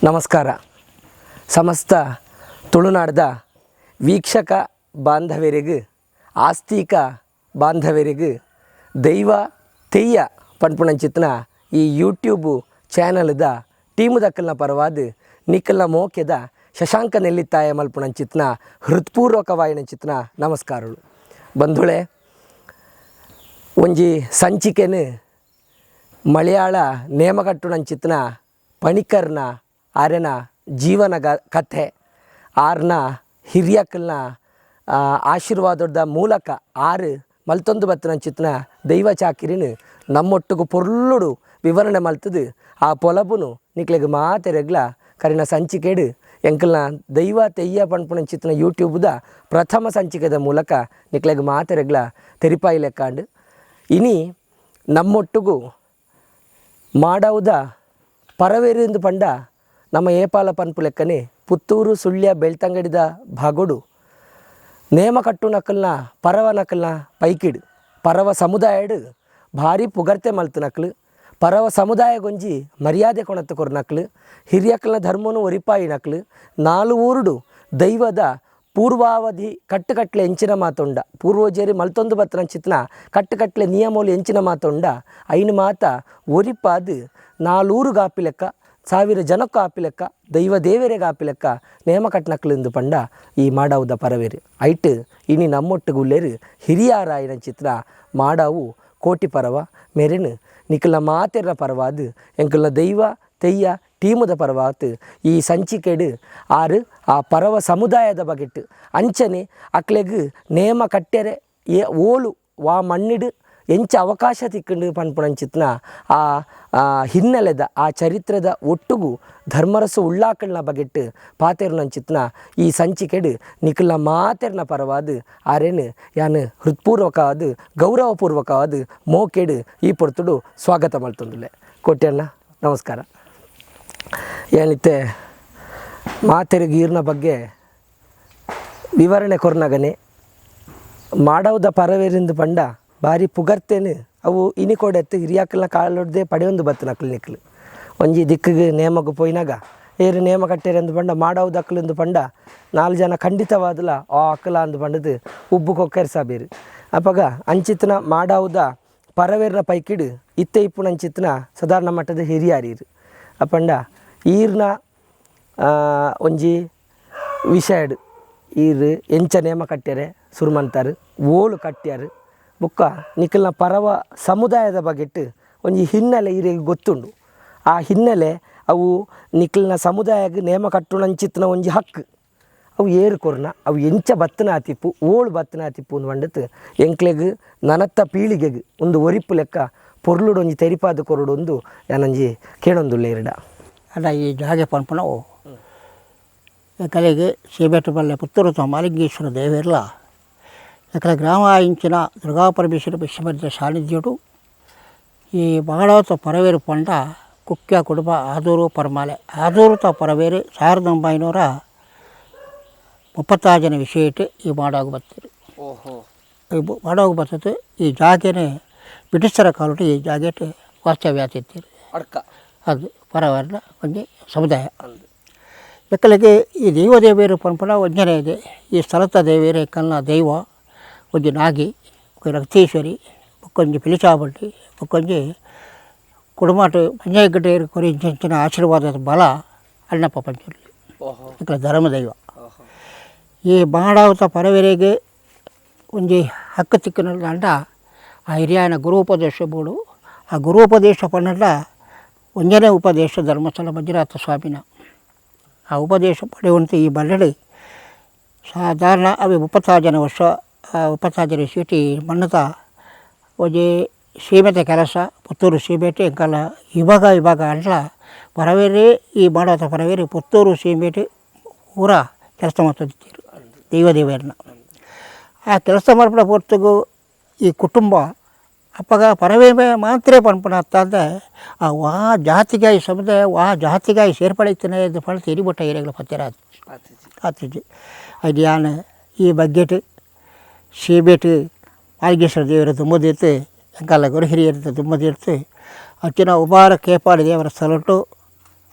ನಮಸ್ಕಾರ. ಸಮಸ್ತ ತುಳುನಾಡದ ವೀಕ್ಷಕ ಬಾಂಧವರಿಗೂ ಆಸ್ತಿಕ ಬಾಂಧವರಿಗೂ ದೈವ ತೆಯ್ಯ ಪನ್ಪುಣಂಚಿತ್ನ ಈ ಯೂಟ್ಯೂಬ್ ಚಾನಲ್ದ ಟೀಮುದಕ್ಕಲ್ನ ಪರವಾದ ನಿಕ್ಕಲ್ನ ಮೋಕ್ಯದ ಶಶಾಂಕ ನೆಲ್ಲಿತ್ತಾಯ ಮಲ್ಪುಣಂಚಿತ್ನ ಹೃತ್ಪೂರ್ವಕವಾಯಿನಂಚಿತ್ನ ನಮಸ್ಕಾರಗಳು. ಬಂಧುಳೆ, ಒಂಜಿ ಸಂಚಿಕೆನು ಮಲಯಾಳ ನೇಮಕಟ್ಟುಣಂಚಿತ್ನ ಪಣಿಕರ್ನ ಆರ್ಯನ ಜೀವನ ಕಥೆ ಆರ್ನ ಹಿರಿಯಕ್ಕಲ್ನ ಆಶೀರ್ವಾದದ ಮೂಲಕ ಆರು ಮಲ್ತೊಂದು ಬತ್ತನಂಚಿತ್ನ ದೈವ ಚಾಕಿರಿನ ನಮ್ಮೊಟ್ಟಿಗೂ ಪೊರ್ಲುಡು ವಿವರಣೆ ಮಲ್ತದು ಆ ಪೊಲಬುನು ನಿಕ್ಲೆಗೆ ಮಾತೆರೆಗ್ಲ ಕರಿನ ಸಂಚಿಕೆಡು ಎಂಕಲ್ನ ದೈವ ತೆಯ್ಯ ಪಣ್ಪುಣಂಚಿತ್ನ ಯೂಟ್ಯೂಬ್ದ ಪ್ರಥಮ ಸಂಚಿಕೆದ ಮೂಲಕ ನಿಕ್ಲೆಗೆ ಮಾತೆರೆಗ್ಲ ತೆರಿಪಾಯಿ ಲೆಕ್ಕಾಂಡು ಇನಿ ನಮ್ಮೊಟ್ಟಿಗೂ ಮಾಡವುದ ಪರವೇರಿಂದು ಪಂಡ ನಮ್ಮ ಏಪಾಲ ಪನ್ಪು ಲೆಕ್ಕನೆ ಪುತ್ತೂರು ಸುಳ್ಯ ಬೆಳ್ತಂಗಡಿದ ಭಾಗೋಡು ನೇಮ ಕಟ್ಟು ನಕಲ್ನ ಪರವ ನಕಲ್ನ ಪೈಕಿಡು ಪರವ ಸಮುದಾಯಡು ಭಾರಿ ಪುಗರ್ತೆ ಮಲ್ತು ನಕಲು ಪರವ ಸಮುದಾಯಗೊಂಜಿ ಮರ್ಯಾದೆ ಕೊಣತ್ತು ಕೊರ ನಕಲು ಹಿರಿಯಕ್ಕಲ್ನ ಧರ್ಮನು ಒರಿಪಾಯಿ ನಕಲು ನಾಲು ಊರುಡು ದೈವದ ಪೂರ್ವಾವಧಿ ಕಟ್ಟುಕಟ್ಲೆ ಎಂಚಿನ ಮಾತೊಂಡ ಪೂರ್ವಜೇರಿ ಮಲ್ತೊಂದು ಬತ್ತನಂಚಿತ್ನ ಕಟ್ಟುಕಟ್ಲೆ ನಿಯಮೋಲು ಎಂಚಿನ ಮಾತೊಂಡ ಐನು ಮಾತ ಒರಿಪಾದು ನಾಲೂರು ಗಾಪಿ ಲೆಕ್ಕ 1000 ಜನಕ್ಕೂ ಆಪಿ ಲೆಕ್ಕ ದೈವ ದೇವರಿಗೆ ಆಪಿ ಲೆಕ್ಕ ನೇಮ ಕಟ್ನಕ್ಲಿಂದು ಪಂಡ ಈ ಮಾಡಾವುದ ಪರವೇರಿ ಐಟ್ ಇನಿ ನಮ್ಮೊಟ್ಟಿಗೆ ಉಲ್ಲೇರು ಹಿರಿಯಾರಾಯನ ಚಿತ್ರ ಮಾಡಾವು ಕೋಟಿ ಪರವ ಮೇರೆನು ನಿಕ್ಕಲ್ನ ಮಾತೆರ್ನ ಪರವಾದು ಎಂಕಲ್ನ ದೈವ ತೆಯ್ಯ ಟೀಮುದ ಪರವಾತು ಈ ಸಂಚಿಕೆಡು ಆರು ಆ ಪರವ ಸಮುದಾಯದ ಬಗೆಟ್ಟು ಅಂಚನೆ ಅಕ್ಲೆಗ್ ನೇಮ ಕಟ್ಟೆರೆ ಓಲು ವಾ ಮಣ್ಣಿಡು ಎಂಚ ಅವಕಾಶ ತಿಕ್ಕಂಡು ಪನ್ಪುಣಂಚಿತ್ನ ಆ ಹಿನ್ನೆಲೆದ ಆ ಚರಿತ್ರದ ಒಟ್ಟುಗೂ ಧರ್ಮರಸು ಉಳ್ಳಾಕಲ್ನ ಬಗೆಟ್ಟು ಪಾತೆರ್ನಂಚಿತ್ನ ಈ ಸಂಚಿಕೆಡು ನಿಖಲ್ನ ಮಾತೆರ್ನ ಪರವಾದು ಆರೇನು ಯಾನು ಹೃತ್ಪೂರ್ವಕವಾದ ಗೌರವಪೂರ್ವಕವಾದ ಮೋಕೆಡು ಈ ಪೊರ್ತುಡು ಸ್ವಾಗತ ಮಲ್ತೊಂದುಲ್ಲೆ. ಕೋಟ್ಯಣ್ಣ ನಮಸ್ಕಾರ. ಏನಿತ್ತೆ ಮಾತೆರೆಗೀರ್ನ ಬಗ್ಗೆ ವಿವರಣೆ ಕೊರ್ನಗನೆ ಮಾಡವುದ ಪರವೇರಿಂದು ಪಂಡ ಭಾರಿ ಪುಗರ್ತೇನು ಅವು ಇನಿ ಕೊಡೆತ್ತು ಹಿರಿಯಾಕಲ್ನ ಕಾಳೊಡ್ದೆ ಪಡೆಯೊಂದು ಬತ್ತು ನಕಲು ನಿಕ್ಕಲು ಒಂಜಿ ದಿಕ್ಕಿಗೆ ನೇಮಗೂ ಪೋಯಿನಾಗ ಏರು ನೇಮ ಕಟ್ಟೇರಿ ಅಂದು ಪಂಡ ಮಾಡಾವುದ ಅಕ್ಕಲಿಂದು ಪಂಡ 4 ಜನ ಖಂಡಿತವಾದಲ್ಲ ಆ ಅಕ್ಕಲ ಅಂದು ಪಂಡದು ಉಬ್ಬು ಕೊಕ್ಕೇರು ಸಾಬೇರು ಅಪ್ಪಗ ಅಂಚಿತ್ನ ಮಾಡಾವುದ ಪರವೇರ್ನ ಪೈಕಿಡು ಇತ್ತೆ ಇಪ್ಪುನಂಚಿತ್ನ ಸಾಧಾರಣ ಮಟ್ಟದ ಹಿರಿಯಾರೀರು ಅಪ್ಪಂಡ ಈರ್ನ ಒಂಜಿ ವಿಷಯಡು ಈರು ಎಂಚ ನೇಮ ಕಟ್ಟ್ಯಾರೆ ಸುರುಮಂತಾರು ಓಳು ಕಟ್ಟ್ಯಾರು ಬುಕ್ಕ ನಿಖಲ್ನ ಪರವ ಸಮುದಾಯದ ಬಗೆಟ್ಟು ಒಂಜಿ ಹಿನ್ನೆಲೆ ಈರಿಗೆ ಗೊತ್ತುಂಡು. ಆ ಹಿನ್ನೆಲೆ ಅವು ನಿಖಲ್ನ ಸಮುದಾಯಕ್ಕೆ ನೇಮ ಕಟ್ಟುನಂಚಿತ್ನ ಒಂಜಿ ಹಕ್ಕು ಅವು ಏರು ಕೊರ್ನ ಅವು ಎಂಚ ಬತ್ತನ ಆತಿಪ್ಪು ಓಳು ಬತ್ತನ ಆತಿಪ್ಪು ಒಂದು ಬಂಡತ್ತು ಎಂಕ್ಲೆಗ್ ನನತ್ತ ಪೀಳಿಗೆಗೆ ಒಂದು ಒರಿಪ್ಪು ಲೆಕ್ಕ ಪೊರ್ಲುಡು ಒಂಜಿ ತೆರಿಪಾದ ಕೊರಡು ಒಂದು ಯಾನಂಜಿ ಕೇಳೊಂದುಲ್ಲೆ ಎರಡ ಅಲ್ಲ ಈ ಜಾಗೆ ಪನ್ಪುನವು ಕಲೆಗೆ ಸೇಬೇಟು ಬಲ್ಲೆ ಪುತ್ತೂರು ಮಾಲಿಂಗೇಶ್ವರ ದೇವೇರ್ಲ ಎಕಲ ಗ್ರಾಮ ಇಂಚಿನ ದುರ್ಗಾಪರಮೇಶ್ವರ ವಿಶ್ವಮಧ್ಯ ಸಾನ್ನಿಧ್ಯಡು ಈ ಬಹಳಾತ ಪರವೇರು ಪಂಡ ಕುಕ್ಯ ಕುಟುಂಬ ಆದೂರು ಪರಮಾಲೆ ಆದೂರು ತ ಪರವೇರು 1936 ಜನ ವಿಷಯ ಇಟ್ಟು ಈ ಮಾಡಾಗು ಬರ್ತೀರಿ. ಮಾಡಾಗು ಬರ್ತದೆ ಈ ಜಾಗೆನೇ ಬ್ರಿಟಿಷರ ಕಾಲೋಟು ಈ ಜಾಗೆಟ್ ವಾಸ್ತವ್ಯ ಆತಿರ್ತೀರಿ ಅಡ್ಕ ಅದು ಪರವರ್ನ ಒಂದು ಸಮುದಾಯ ಎಕ್ಕಲಿಗೆ ಈ ದೇವದೇವಿಯರು ಪಂಪನ ಒಂಜನೆ ಇದೆ. ಈ ಸ್ಥಳದ ದೇವಿಯರ ಕಲ್ನ ದೈವ ಒಂಜಿ ನಾಗಿ ರಕ್ತೇಶ್ವರಿ ಬೊಕ್ಕೊಂಜಿ ಪಿಲಿಚಾಬಡ್ಡಿ ಬೊಕ್ಕೊಂಜಿ ಕುಡುಮಾಟು ಪಂಚಾಯಗಡ್ಡೆ ಕೊರಿ ಇಂಚಿನ ಆಶೀರ್ವಾದದ ಬಲ ಅಣ್ಣಪ್ಪ ಪಂಚುರ್ಲಿ ಇಕ್ಕಲ ಧರ್ಮದೈವ ಈ ಮಾಡಾವತ ಪರವೆರೆಗೆ ಒಂಜಿ ಹಕ್ಕು ತಿಕ್ಕಿನ ಅಂಡ ಆ ಹಿರಿಯನ ಗುರುಪದೇಶ ಬೋಡು ಆ ಗುರುಪದೇಶ ಪನ್ನಡ ಒಂಜನೇ ಉಪದೇಶ ಧರ್ಮಸ್ಥಳ ಮಂಜುನಾಥ ಸ್ವಾಮಿನ ಆ ಉಪದೇಶ ಪಡೆಯುವಂಥ ಈ ಬಲ್ಲಡಿ ಸಾಧಾರಣ ಅವು 36 ಜನ ವರ್ಷ 36 ಜನ ಸೀಟಿ ಮಣ್ಣತ ಒಂಜಿ ಸೀಮೆತ ಕೆಲಸ ಪುತ್ತೂರು ಸೀಮೆಟೆ ಎಂಕಲ್ಲ ವಿಭಾಗ ಅಂಟ್ಲ ಪರವೇರಿ ಈ ಮಾಡಾತ ಪರವೇರಿ ಪುತ್ತೂರು ಸೀಮೆಟೆ ಊರ ಕೆಲಸ ಮಾಡ್ತಿರ್ತೀರು ದೇವದೇವರನ್ನ ಆ ಕೆಲಸ ಮಾಡ್ಬಿಡ ಹೊರತು ಈ ಕುಟುಂಬ ಅಪ್ಪಗ ಪರವೇ ಮಾತ್ರ ಪನ್ಪಣ ಅಂತಂದರೆ ಆ ವಾ ಜಾತಿಗಾಯಿ ಸಮುದಾಯ ವಾ ಜಾತಿಗಾಯಿ ಸೇರ್ಪಡೆತನೇ ಇದು ಫಲ ತಿರಿಬಿಟ್ಟ ಏರಿಯಾಗಳ ಪತ್ತಿರ ಆತಿದ್ದೆ ಅದು ಯಾನು ಈ ಬಗ್ಗೆಟ್ ಸೀಬೇಟು ಮಾಲಿಂಗೇಶ್ವರ ದೇವರ ತುಂಬದಿರ್ತು ಎಂಕಲ್ಲ ಗುರು ಹಿರಿಯರ ತುಂಬದಿರ್ತು ಅಚ್ಚಿನ ಉಬಾರ ಕೇಪಾಡಿ ದೇವರ ಸ್ಥಳಟ್ಟು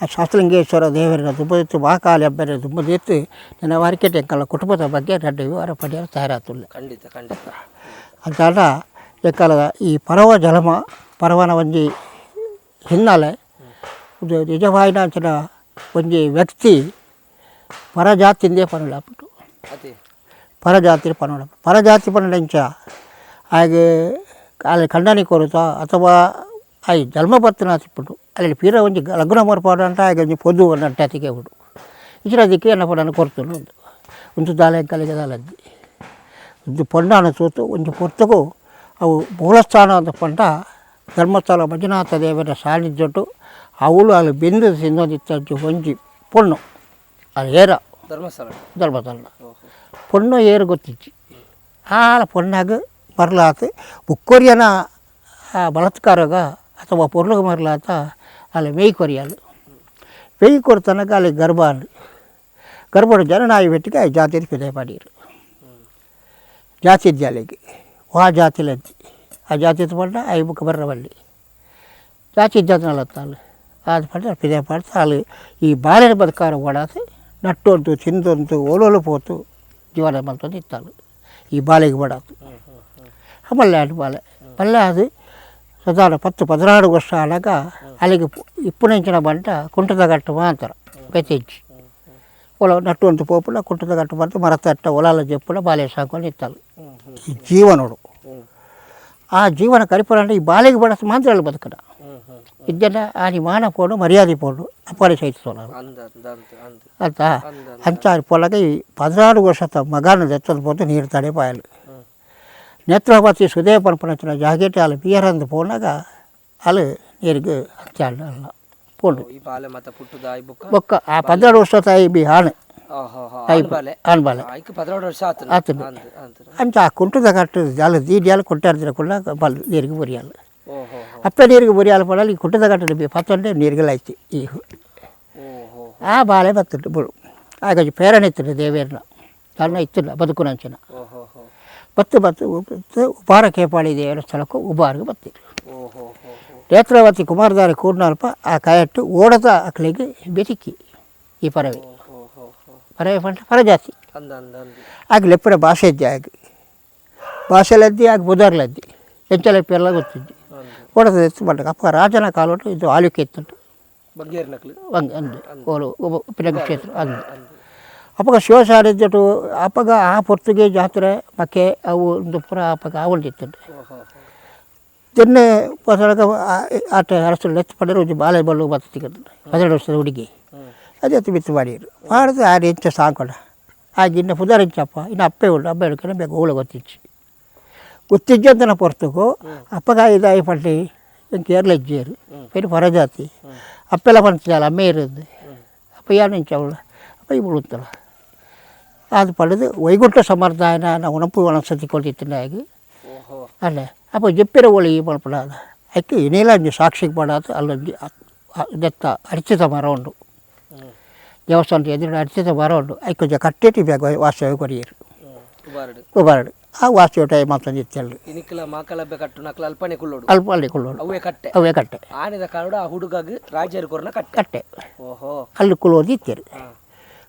ಆ ಶಾಸ್ತ್ರಲಿಂಗೇಶ್ವರ ದೇವರನ್ನ ದುಬ್ಬದಿತ್ತು ಮಹಾಕಾಲಿ ಹಬ್ಬರ ದುಬ್ಬದಿತ್ತು ನನ್ನ ಮಾರ್ಕೆಟ್ ಎಂಕಲ್ಲ ಕುಟುಂಬದ ಬಗ್ಗೆ ಎರಡು ವಿವರ ಪಡೆಯಲು ತಯಾರಾತುಲ್ಲ. ಖಂಡಿತ ಖಂಡಿತ ಅಂತಾದ ಎಕ್ಕಲದ ಈ ಪರವ ಜಲಮ ಪರವನ ಒಂಜಿ ಹಿನ್ನೆಲೆ ಇದು ನಿಜವಾಯಿನ ಒಂಜಿ ವ್ಯಕ್ತಿ ಪರಜಾತಿಂದೇ ಪನಲಾಪಿಟ್ಟು ಪರಜಾತಿ ಪರಜಾತಿ ಪನಂಚ ಹಾಗೆ ಅಲ್ಲಿ ಖಂಡನೆ ಕೊರುತ್ತಾ ಅಥವಾ ಅವು ಜನ್ಮಪತ್ರ ಸಿಕ್ಬಿಟ್ಟು ಅಲ್ಲಿ ಪೀರ ಒಂಜಿ ಲಗ್ನ ಮರ್ಪಾಡು ಅಂತ ಹಾಗೆ ಒಂಜಿ ಪೊದ್ದು ಅನ್ನಂಟ ಅತಿಗೆ ಬಿಡು ಇಚ್ಚಿನದಕ್ಕೆ ಎನ್ನ ಪಡನ್ನು ಕೊರ್ತನು ಒಂದು ದಾಲೆ ಕಲಿಗೆ ದಾಲದ್ದಿ ಒಂದು ಪೊಂಡಾನ ಸೋತು ಒಂದು ಪೊರ್ತಗೂ ಅವು ಮೂಲಸ್ಥಾನ ಅಂತ ಪಂಡ ಧರ್ಮಸ್ಥಳ ಮಂಜುನಾಥ ದೇವರ ಸಾನ್ನಿಧ್ಯಟ್ಟು ಅವಳು ಅಲ್ಲಿ ಬೆಂದು ತಿನ್ನೋದಿತ್ತು ಒಂಜಿ ಪೊಣ್ಣು ಅದು ಏರ ಧರ್ಮಸ್ಥಳ ಪೊಣ್ಣು ಏರು ಗೊತ್ತಿಚ್ಚಿ ಆ ಪೊಣ್ಣಾಗ ಮರಲಾತ ಬುಕ್ಕೊರಿಯನ ಬಲತ್ಕಾರಗ ಅಥವಾ ಪೊರ್ಲಗ ಮರಲಾತ ಅಲ್ಲಿ ಮೇಯ್ ಕೊರಿಯಲು ಮೇಯ್ ಕೊಡ್ತನಕ ಅಲ್ಲಿ ಗರ್ಭ ಜನನಾಯಿ ಬೆಟ್ಟಿಗೆ ಆ ಜಾತಿ ಪಿದೆ ಮಾಡಿರು ಜಾತಿ ಜಾಲಿಗೆ ವಾ ಜಾತಿಲದ್ದಿ ಆ ಜಾತಿ ಪಂಡ ಐ ಬುಕ್ ಬರ್ರವಲ್ಲಿ ಜಾತಿ ಜಾತಿನಲ್ಲತ್ತಾಳು ಅದು ಪಂಡ ಪಿದೆ ಪಡ್ತಾ ಅಲ್ಲಿ ಈ ಬಾಲ್ಯನ ಬದುಕಾರ ಓಡಾತು ನಟ್ಟೊಂದು ತಿಂದೊಂದು ಓಲೋಲು ಪೋತು ಜೀವನ ಬಂತಂದು ಇತ್ತಾಳು ಈ ಬಾಲೆಗೆ ಬಡಾತು ಮಲ್ಲೆ ಅದು ಮಲ್ಲೆ ಅದು ಸಾಧಾರಣ 10-16 ವರ್ಷ ಆದಾಗ ಅಲ್ಲಿಗೆ ಇಪ್ಪುನೆಂಚಿನ ಬಂಟ ಕುಂಟದ ಗಟ್ಟು ಮಾಂತರ ಬೆತೆಜ್ಜಿ ಒಲ ನಟ್ಟೊಂದು ಪೋಪುಲ ಕುಂಟದ ಗಟ್ಟು ಬಂತು ಮರತಟ್ಟ ಒಲಾಲ ಜಪ್ಪುಲ ಬಾಲೆ ಸಾಕೊಂಡು ಇತ್ತಳು ಈ ಜೀವನೋಡು ಆ ಜೀವನ ಕರಿಪುರ ಈ ಬಾಲೆಗೆ ಬಡಸ ಮಾತ್ರ ಅಲ್ಲಿ ಬದುಕಡ ಇದನ್ನ ಆನಿ ಮಾನ ಪೋಡು ಮರ್ಯಾದೆ ಪೋಡು ಅಪಾರಿ ಸಹಿಸೋಣ ಅಂತ ಅಂಚ ಪೊಲಗೆ ಈ 16 ವರ್ಷದ ಮಗನ ಎತ್ತದ ಪೋತು ನೀರು ತಡೆ ಪಾಯಲು ನೇತ್ರಾವತಿ ಸುದೇವ ಪಂಪನಚ್ಚಿನ ಜಾಗೇಟೆ ಅಲ್ಲಿ ಬಿಯರಂದು ಪೋನಾಗ ಅಲ್ಲಿ ನೀರಿಗೆ ಹಚ್ಚಾಡ ಅಲ್ಲ ಪೋಂಡು ಬೊಕ್ಕ ಆ 16 ವರ್ಷ ತಾಯಿ ಬಿ ಹಾಣೆ ಆನ್ಬಾಲೆ ಆತನು ಅಂಚ ಆ ಕುಂಟದ ಕಟ್ಟು ಜಾಲ ದೀಡಿಯಾಲ ಕೊಟ್ಟಾರ್ದಿರ ಕೂಡ ಬಲ್ ನೀರಿಗೆ ಬರಿಯಲ್ಲ ಅಪ್ಪ ನೀರಿಗೆ ಬರಿಯಾಲ ಪಡಲ್ಲ ಈ ಕುಂಟದ ಕಟ್ಟು ಪತ್ತೊಂಡೆ ನೀರಿಗೆಲ್ಲ ಈ ಆ ಬಾಳೆ ಬತ್ತಿಟ್ಟು ಬಿಡು ಹಾಗಾಗಿ ಪ್ರೇರಣೆ ಇತ್ತು ದೇವೇರನ್ನ ಸಣ್ಣ ಇತ್ತಿಲ್ಲ ಬದುಕು ನಂಚಿನ ಬತ್ತು ಉಪಾರ ಕೇಪಾಳಿ ದೇವರ ಸ್ಥಳಕ್ಕೂ ಉಬಾರಿಗೆ ಬತ್ತಿರು ನೇತ್ರಾವತಿ ಕುಮಾರಧಾರೆ ಕೂರ್ನಾಲ್ಪ ಆ ಕಾಯಟ್ಟು ಓಡದ ಅಕ್ಲಿಗೆ ಬೆತಿಕ್ಕಿ ಈ ಪರವೆ ಪಂಡ ಪರಜಾತಿ ಆಗ ಲೆಪ್ಪರ ಭಾಷೆ ಇದ್ದೆ ಆಗ ಭಾಷೆಲದ್ದಿ ಆಗ ಬುಧಾರ್ಲದ್ದಿ ಎಂಚಲೆಪ್ಪೆಲ್ಲ ಗೊತ್ತಿದ್ದಿ ಓಡದ ಎತ್ತು ಬಂದಾಗ ಅಪ್ಪ ರಾಜನ ಕಾಲೋಟು ಇದು ಆಲುಕೆ ಇತ್ತುಂಟು ಅಂದು ಓಲು ಉಪ್ಪಿನ ಕ್ಷೇತ್ರ ಅಂದು ಅಪ್ಪಗ ಶಿವಸಾರಿದ್ದಟು ಅಪ್ಪಗ ಆ ಪೊರ್ತುಗೆ ಜಾತ್ರೆ ಮಕ್ಕೆ ಅವು ಒಂದು ಪುರ ಅಪ್ಪಗ ಆವಲ್ದಿತ್ತುಂಟು ತಿನ್ನೆ ಪಸಳಗ ಆಟ ಅರಸಲು ಎತ್ತು ಪಡೆರು ಒಂದು ಬಾಳೆ ಬಲ್ಲು ಬತ್ತು ಸಿಗುತ್ತೆ 12 ವರ್ಷದ ಹುಡುಗಿ ಅದೇ ಎತ್ತು ಬಿತ್ತು ಮಾಡಿರು ಮಾಡಿದ್ರೆ ಆ ಎಂಚ ಸಾಂಕೊಡ ಆಗ ಇನ್ನು ಪುದಾರ ಇಂಚಪ್ಪ ಇನ್ನು ಅಪ್ಪೆ ಉಂಟು ಹಬ್ಬ ಹಿಡ್ಕೊಂಡು ಬೇಕು ಓಳ ಗೊತ್ತಿಜ್ಜು ಅಂತ ನಾ ಪೊರ್ತುಗು ಅಪ್ಪಗ ಇದಾಯಿ ಪಟ್ಟಿ ಇಂಕ ಏರ್ಲೆಜ್ಜೇರು ಪೇರು ಪರಜಾತಿ ಅಪ್ಪೆಲ್ಲ ಪಂಚಲ್ಲ ಅಮ್ಮೆ ಇರೋದು ಅಪ್ಪ ಯಾರು ಇಂಚ ಅವಳು ಅಪ್ಪ ಈ ಉಳುತ್ತಲ್ಲ ಅದು ಪಡೆದು ವೈಗುಂಠ ಸಮರ್ಥಾಯನ ನಾವು ಉಣಪು ಒಣಸತಿ ಕೊಟ್ಟಿತ್ತಿನಾಗಿ ಅಲ್ಲೇ ಅಪ್ಪ ಜಪ್ಪಿರ ಒಳಿ ಮಲ್ಪಡಾದ ಅದಕ್ಕೆ ಇನ್ನೇಲ ಒಂಜಿ ಸಾಕ್ಷಿಗೆ ಪಡಾದು ಅಲ್ಲೊಂದು ದೆತ್ತ ಅರ್ಚಿತ ಮರ ಉಂಡು ದೇವಸ್ಥಾನದ ಎದುರು ಅರ್ಚಿತ ಮರ ಉಂಡು ಅದಕ್ಕೆ ಕೊಂಚ ಕಟ್ಟೆಟಿ ಬೇಕು ವಾಸ್ತವ್ಯ ಕೊರಿಯರು ಉಬಾರಡು ಆ ವಾಸ್ತವ್ಯ ಟೈಮ್ ಅಂತಂದು ಇತ್ತಲ್ರಿ ಅಲ್ಪನೆ ಕುಳ್ಳೋಡು ಅವೇ ಕಟ್ಟೆ ಕಟ್ಟೆ ಅಲ್ಲಿ ಕುಳ್ಳೋದು ಇತ್ತೇರು